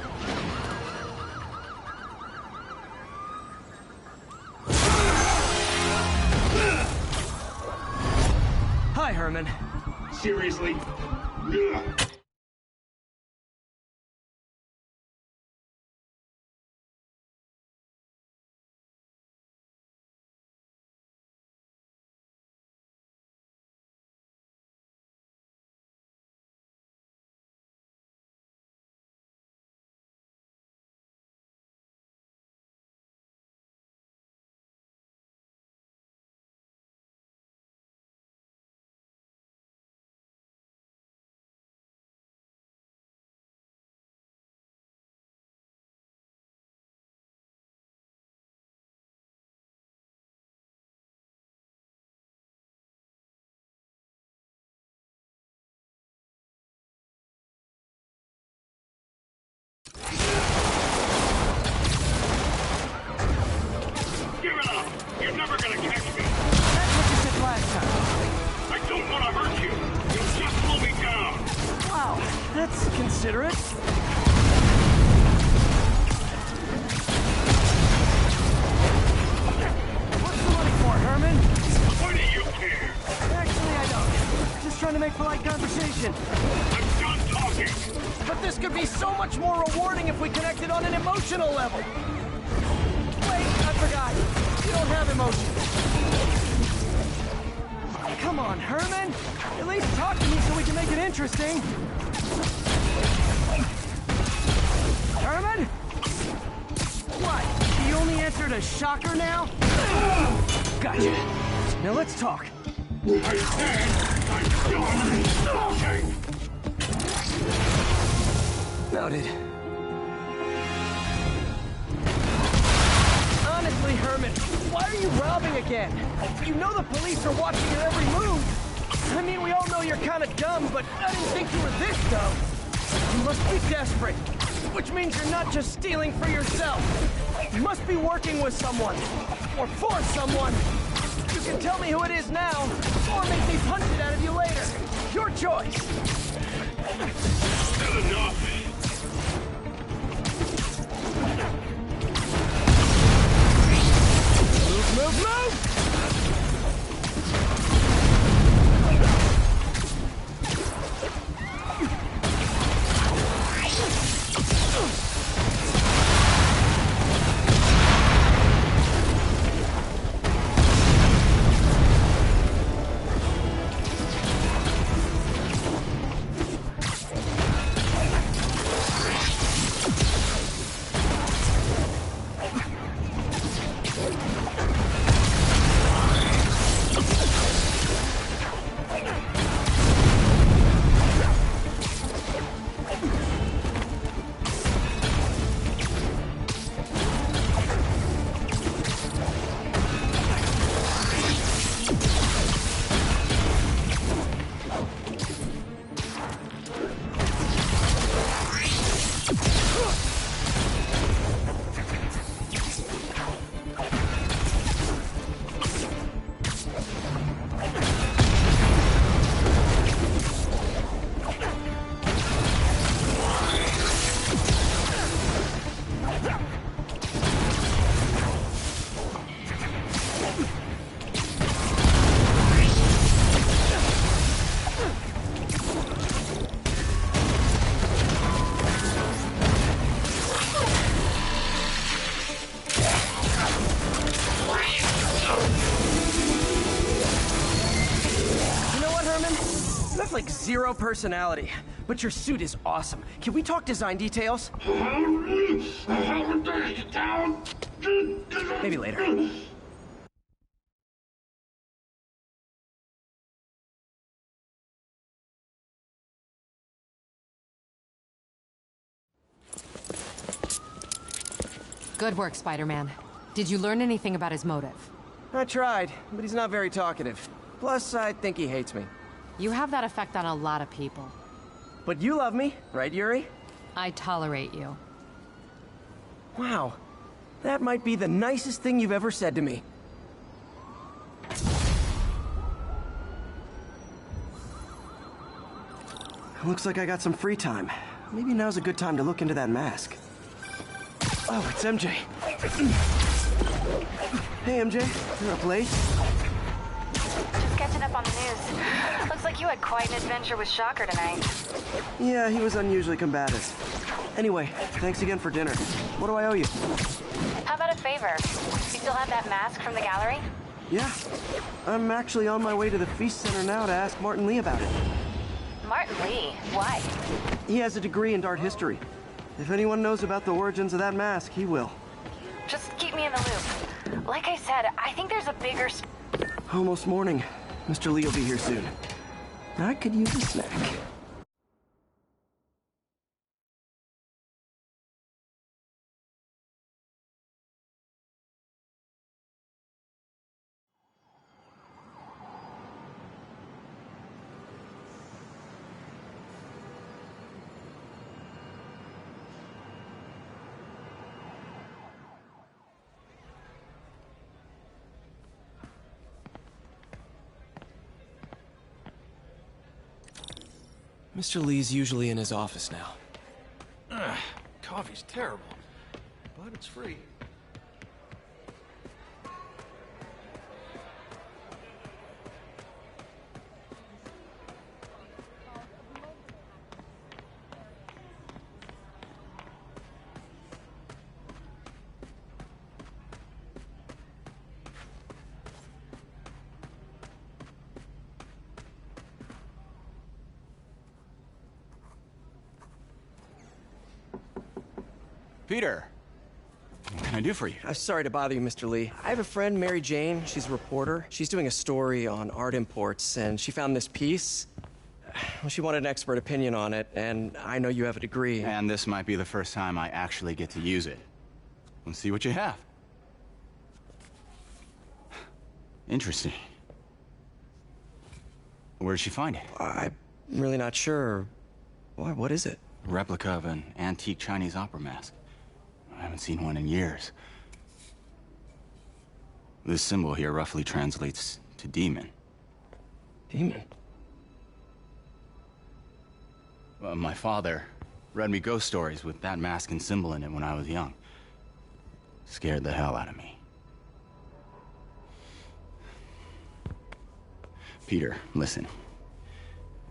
Hi, Herman. Seriously? Give it up! You're never gonna catch me! That's what you said last time. I don't want to hurt you! You just slow me down! Wow, that's considerate. What's the money for, Herman? Why do you care? Actually, I don't. Just trying to make polite conversation. I'm done talking! But this could be so much more rewarding if we connected on an emotional level. Wait, I forgot. You don't have emotions. Come on, Herman. At least talk to me so we can make it interesting. Herman? What? You only answered a shocker now? Gotcha. Now let's talk. I said I'm done talking! Noted. Honestly, Herman, why are you robbing again? You know the police are watching your every move. I mean, we all know you're kind of dumb, but I didn't think you were this dumb. You must be desperate, which means you're not just stealing for yourself. You must be working with someone, or for someone. You can tell me who it is now, or make me punch it out of you later. Your choice. Still enough! Move, move! zero personality, but your suit is awesome. Can we talk design details? Maybe later. Good work, Spider-Man. Did you learn anything about his motive? I tried, but he's not very talkative. Plus, I think he hates me. You have that effect on a lot of people. But you love me, right, Yuri? I tolerate you. Wow. That might be the nicest thing you've ever said to me. Looks like I got some free time. Maybe now's a good time to look into that mask. Oh, it's MJ. Hey, MJ. You're up late? Just catching up on the news. Looks like you had quite an adventure with Shocker tonight. Yeah, he was unusually combative. Anyway, thanks again for dinner. What do I owe you? How about a favor? You still have that mask from the gallery? Yeah. I'm actually on my way to the Feast Center now to ask Martin Lee about it. Martin Lee? Why? He has a degree in art history. If anyone knows about the origins of that mask, he will. Just keep me in the loop. Like I said, I think there's a bigger... Almost morning. Mr. Lee will be here soon. I could use a snack. Mr. Lee's usually in his office now. Coffee's terrible, but it's free. Peter, what can I do for you? I'm sorry to bother you, Mr. Lee. I have a friend, Mary Jane. She's a reporter. She's doing a story on art imports, and she found this piece. Well, she wanted an expert opinion on it, and I know you have a degree. And this might be the first time I actually get to use it. Let's see what you have. Interesting. Where did she find it? I'm really not sure. Why, what is it? A replica of an antique Chinese opera mask. I haven't seen one in years. This symbol here roughly translates to demon. Demon? Well, my father read me ghost stories with that mask and symbol in it when I was young. Scared the hell out of me. Peter, listen.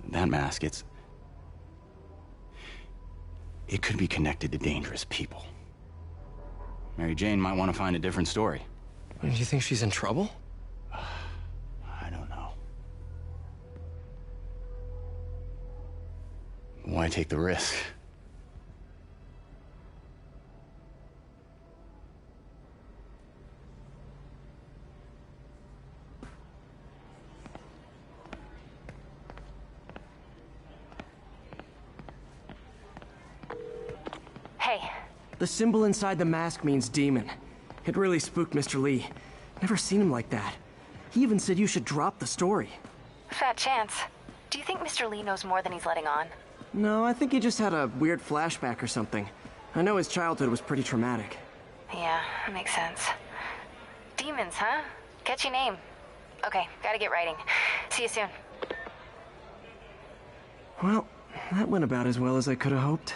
That mask, it could be connected to dangerous people. Mary Jane might want to find a different story. Do you think she's in trouble? I don't know. Why take the risk? Hey. The symbol inside the mask means demon. It really spooked Mr. Lee. Never seen him like that. He even said you should drop the story. Fat chance. Do you think Mr. Lee knows more than he's letting on? No, I think he just had a weird flashback or something. I know his childhood was pretty traumatic. Yeah, that makes sense. Demons, huh? Catchy name. Okay, gotta get writing. See you soon. Well, that went about as well as I could have hoped.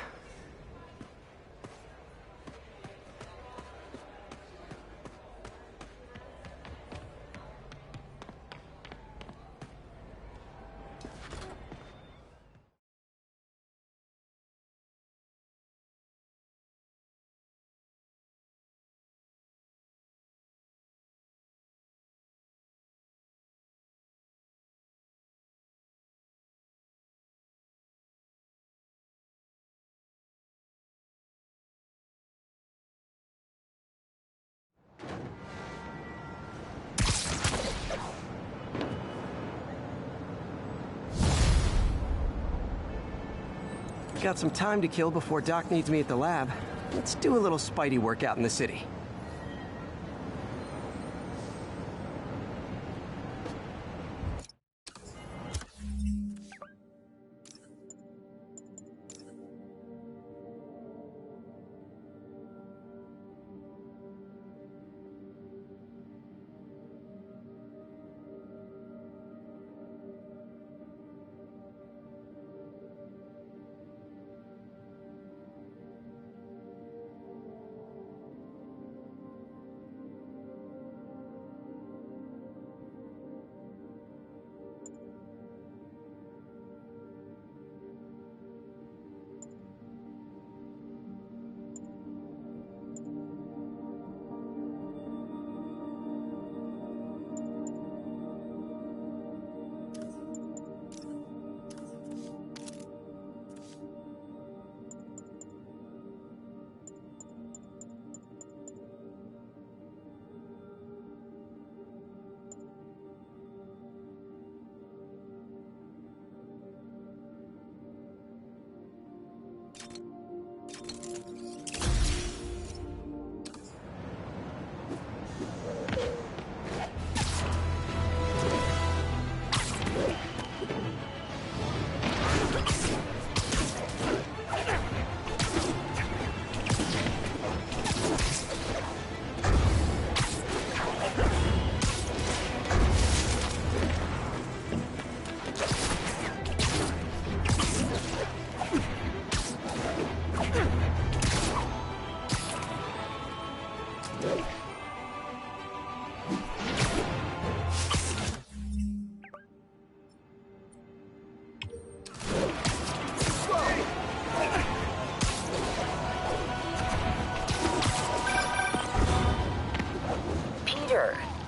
got some time to kill before Doc needs me at the lab. Let's do a little Spidey workout in the city.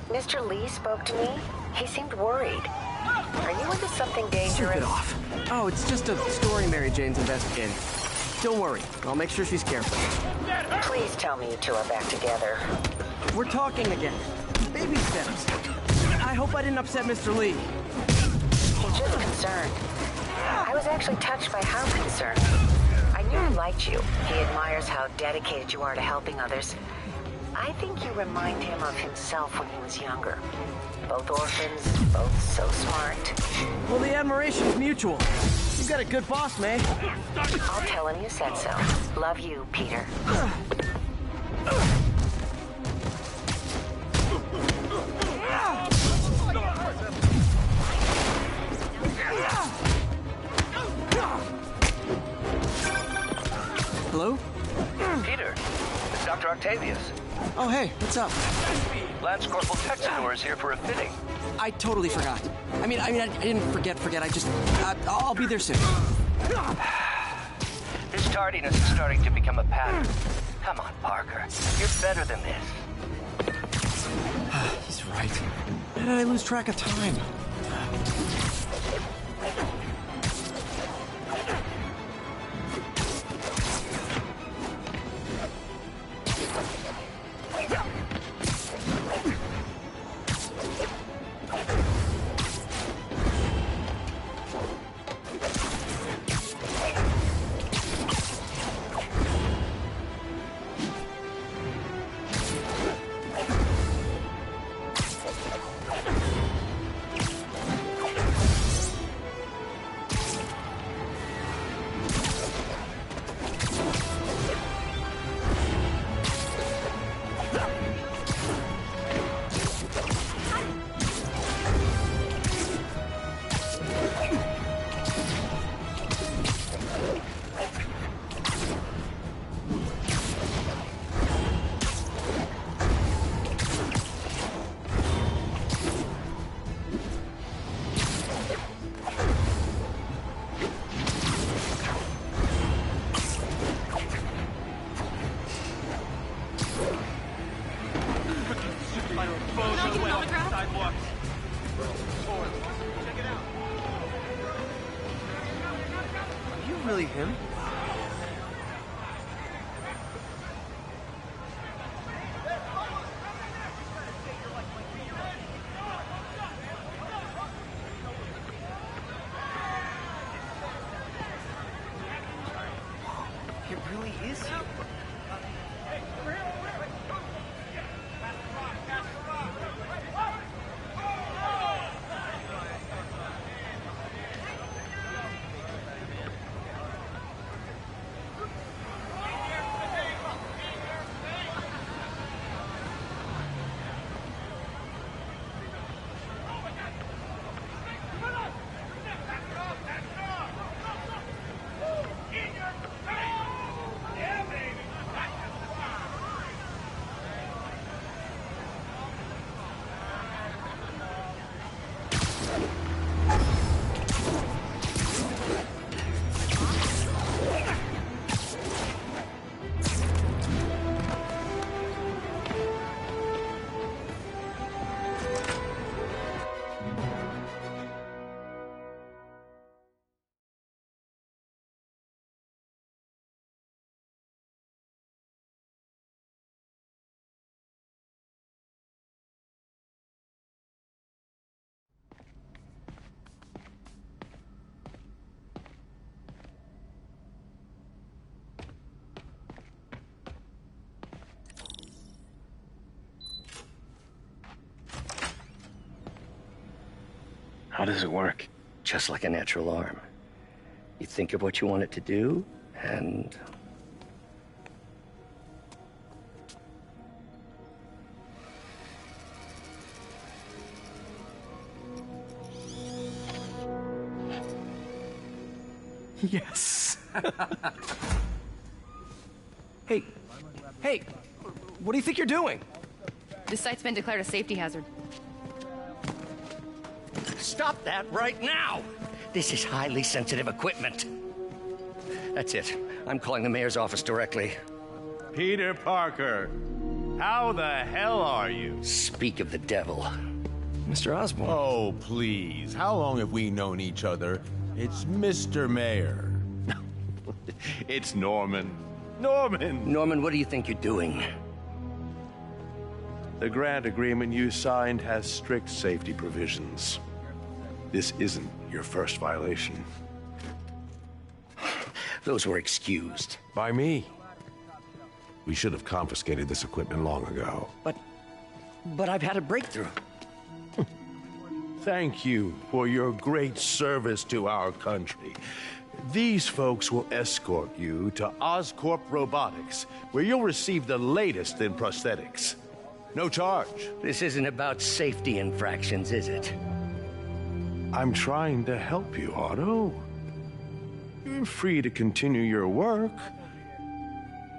Mr. Lee spoke to me. He seemed worried. Are you into something dangerous? Strip it off. Oh, it's just a story Mary Jane's investigating. Don't worry. I'll make sure she's careful. Please tell me you two are back together. We're talking again. Baby steps. I hope I didn't upset Mr. Lee. He's just concerned. I was actually touched by how concerned. I knew he liked you. He admires how dedicated you are to helping others. I think you remind him of himself when he was younger. Both orphans, both so smart. Well, the admiration's mutual. You've got a good boss, May. I'll tell him you said so. Love you, Peter. Hello? Peter, it's Dr. Octavius. Oh, hey, what's up? Lance Corporal Texanor is here for a fitting. I totally forgot. I didn't forget. I just... I'll be there soon. This tardiness is starting to become a pattern. Come on, Parker. You're better than this. He's right. How did I lose track of time? Really him? is you? How does it work? Just like a natural arm. You think of what you want it to do, and... Yes. Hey, what do you think you're doing? This site's been declared a safety hazard. Stop that right now! This is highly sensitive equipment. That's it. I'm calling the mayor's office directly. Peter Parker, how the hell are you? Speak of the devil. Mr. Osborn. Oh, please. How long have we known each other? It's Mr. Mayor. It's Norman. Norman! Norman, what do you think you're doing? The grant agreement you signed has strict safety provisions. This isn't your first violation. Those were excused. By me. We should have confiscated this equipment long ago. But I've had a breakthrough. Thank you for your great service to our country. These folks will escort you to Oscorp Robotics, where you'll receive the latest in prosthetics. No charge. This isn't about safety infractions, is it? I'm trying to help you, Otto. You're free to continue your work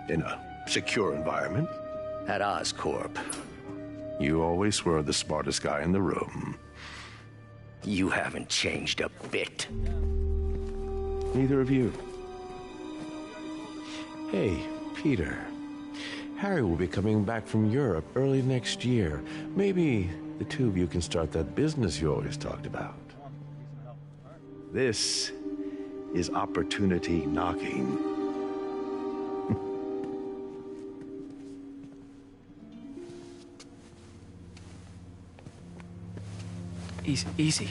in a secure environment. At Oscorp. You always were the smartest guy in the room. You haven't changed a bit. Neither of you. Hey, Peter. Harry will be coming back from Europe early next year. Maybe the two of you can start that business you always talked about. This is opportunity knocking. Easy.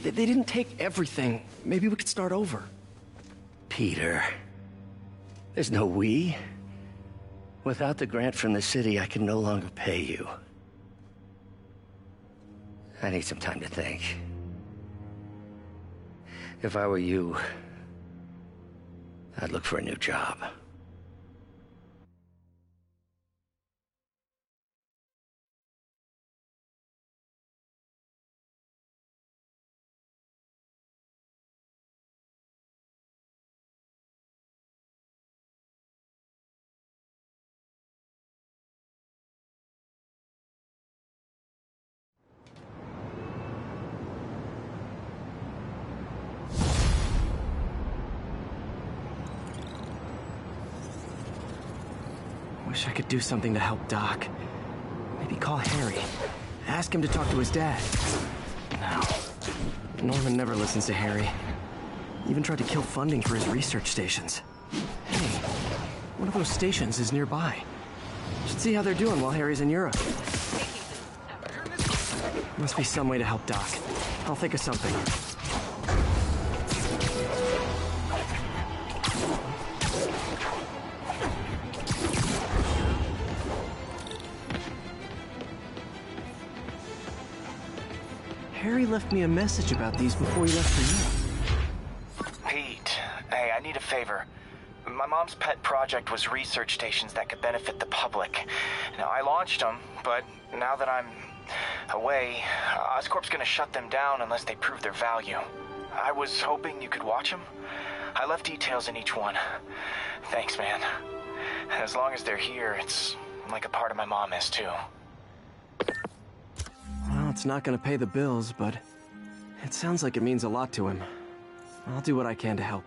They didn't take everything. Maybe we could start over. Peter, there's no we. Without the grant from the city, I can no longer pay you. I need some time to think. If I were you, I'd look for a new job. Wish I could do something to help Doc. Maybe call Harry. Ask him to talk to his dad. No. Norman never listens to Harry. Even tried to kill funding for his research stations. Hey, one of those stations is nearby. Should see how they're doing while Harry's in Europe. Must be some way to help Doc. I'll think of something. Harry left me a message about these before he left for you. Pete, hey, I need a favor. My mom's pet project was research stations that could benefit the public. Now, I launched them, but now that I'm away, Oscorp's gonna shut them down unless they prove their value. I was hoping you could watch them. I left details in each one. Thanks, man. As long as they're here, it's like a part of my mom is, too. Well, it's not gonna pay the bills, but it sounds like it means a lot to him. I'll do what I can to help.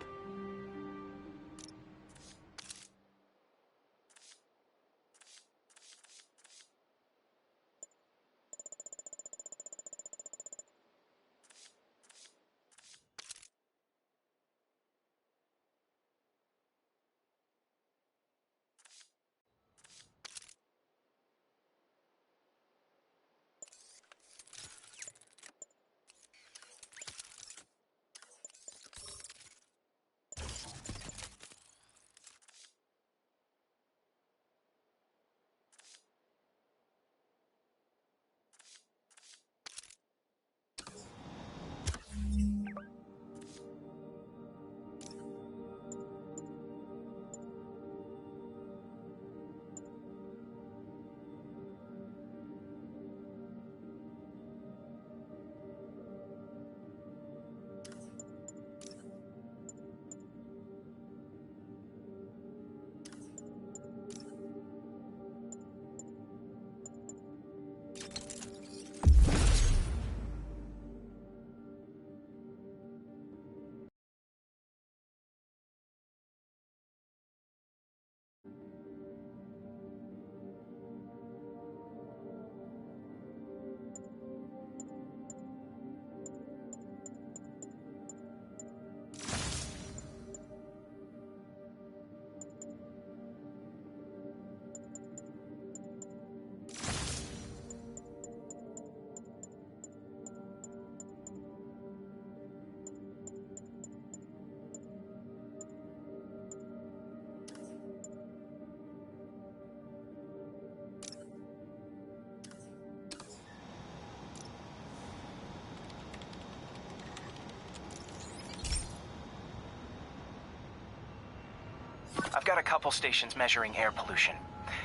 I've got a couple stations measuring air pollution.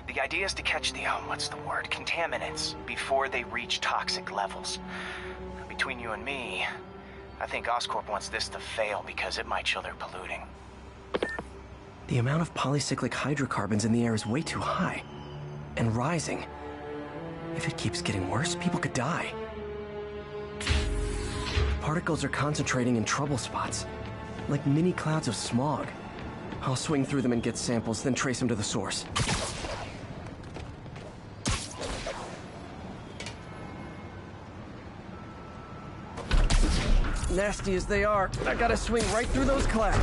The idea is to catch the, contaminants before they reach toxic levels. Between you and me, I think Oscorp wants this to fail because it might show they're polluting. The amount of polycyclic hydrocarbons in the air is way too high. And rising. If it keeps getting worse, people could die. Particles are concentrating in trouble spots, like mini clouds of smog. I'll swing through them and get samples, then trace them to the source. Nasty as they are, I gotta swing right through those clouds.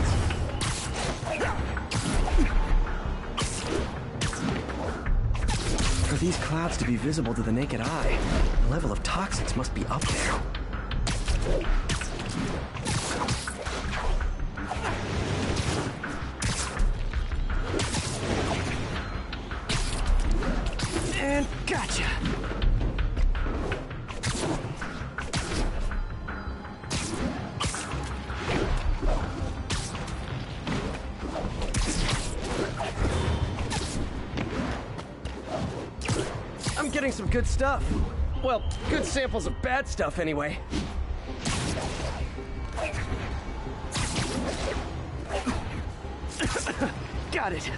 For these clouds to be visible to the naked eye, the level of toxins must be up there. And gotcha! I'm getting some good stuff. Well, good samples of bad stuff anyway. Got it.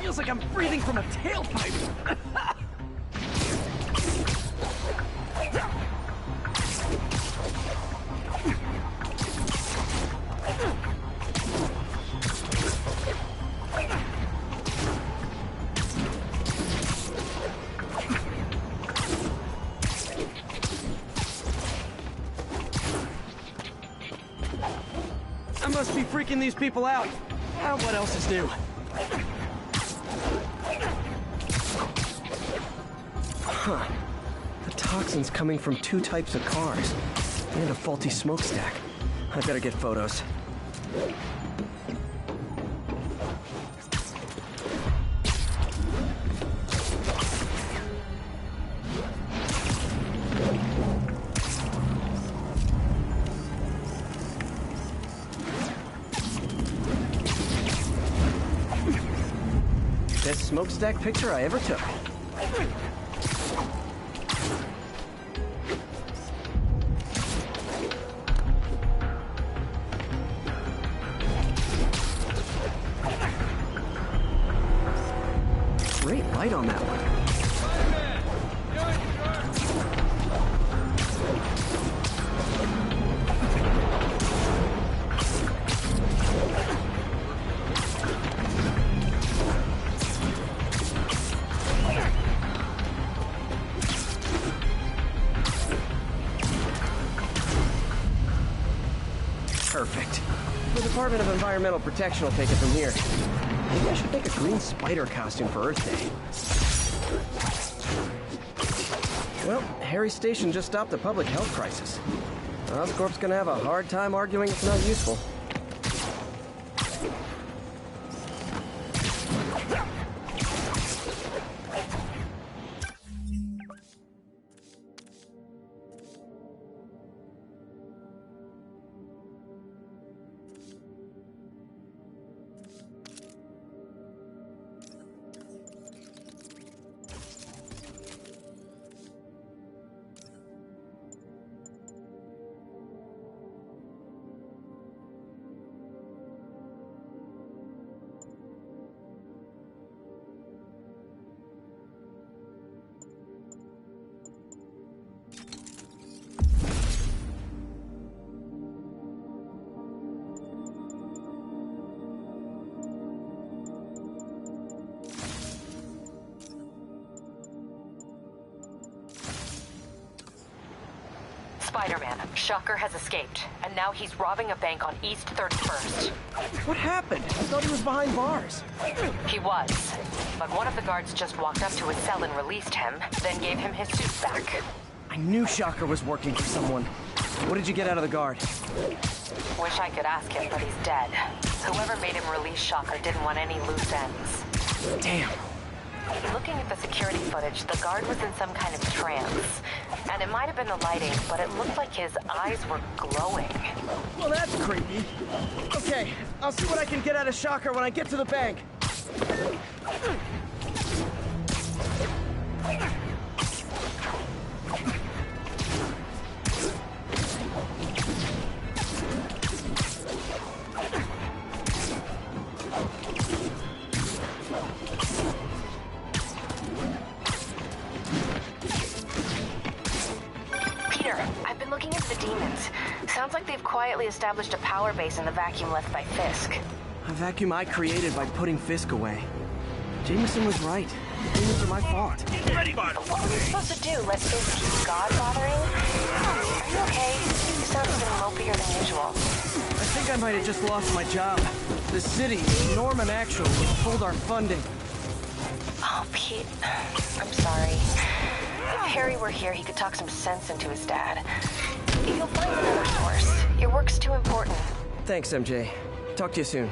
Feels like I'm breathing from a tailpipe. I must be freaking these people out. What else is new? Huh. The toxin's coming from 2 types of cars. And a faulty smokestack. I better get photos. Best smokestack picture I ever took. Great light on that one. Perfect. The Department of Environmental Protection will take it from here. Maybe I should make a green spider costume for Earth Day. Well, Harry's station just stopped a public health crisis. Oscorp's gonna have a hard time arguing it's not useful. Spider-Man, Shocker has escaped, and now he's robbing a bank on East 31st. What happened? I thought he was behind bars. He was, but one of the guards just walked up to his cell and released him, then gave him his suit back. I knew Shocker was working for someone. What did you get out of the guard? Wish I could ask him, but he's dead. Whoever made him release Shocker didn't want any loose ends. Damn. Looking at the security footage, the guard was in some kind of trance. And it might have been the lighting, but it looked like his eyes were glowing. Well, that's creepy. Okay, I'll see what I can get out of Shocker when I get to the bank. Sounds like they've quietly established a power base in the vacuum left by Fisk. A vacuum I created by putting Fisk away. Jameson was right. The demons are my fault. What are we supposed to do? Let Fisk keep God bothering? Are you okay? You sound even mopier than usual. I think I might have just lost my job. The city, Norman Actual, pulled our funding. Oh, Pete. I'm sorry. If Harry were here, he could talk some sense into his dad. You'll find another source. Your work's too important. Thanks, MJ. Talk to you soon.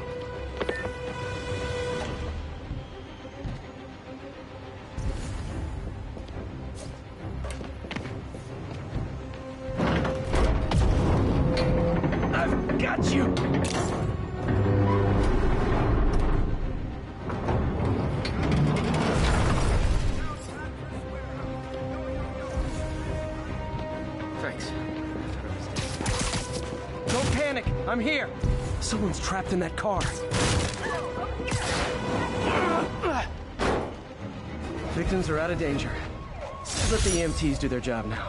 I've got you! Thanks. Don't panic! I'm here! Someone's trapped in that car. Victims are out of danger. Let the EMTs do their job now.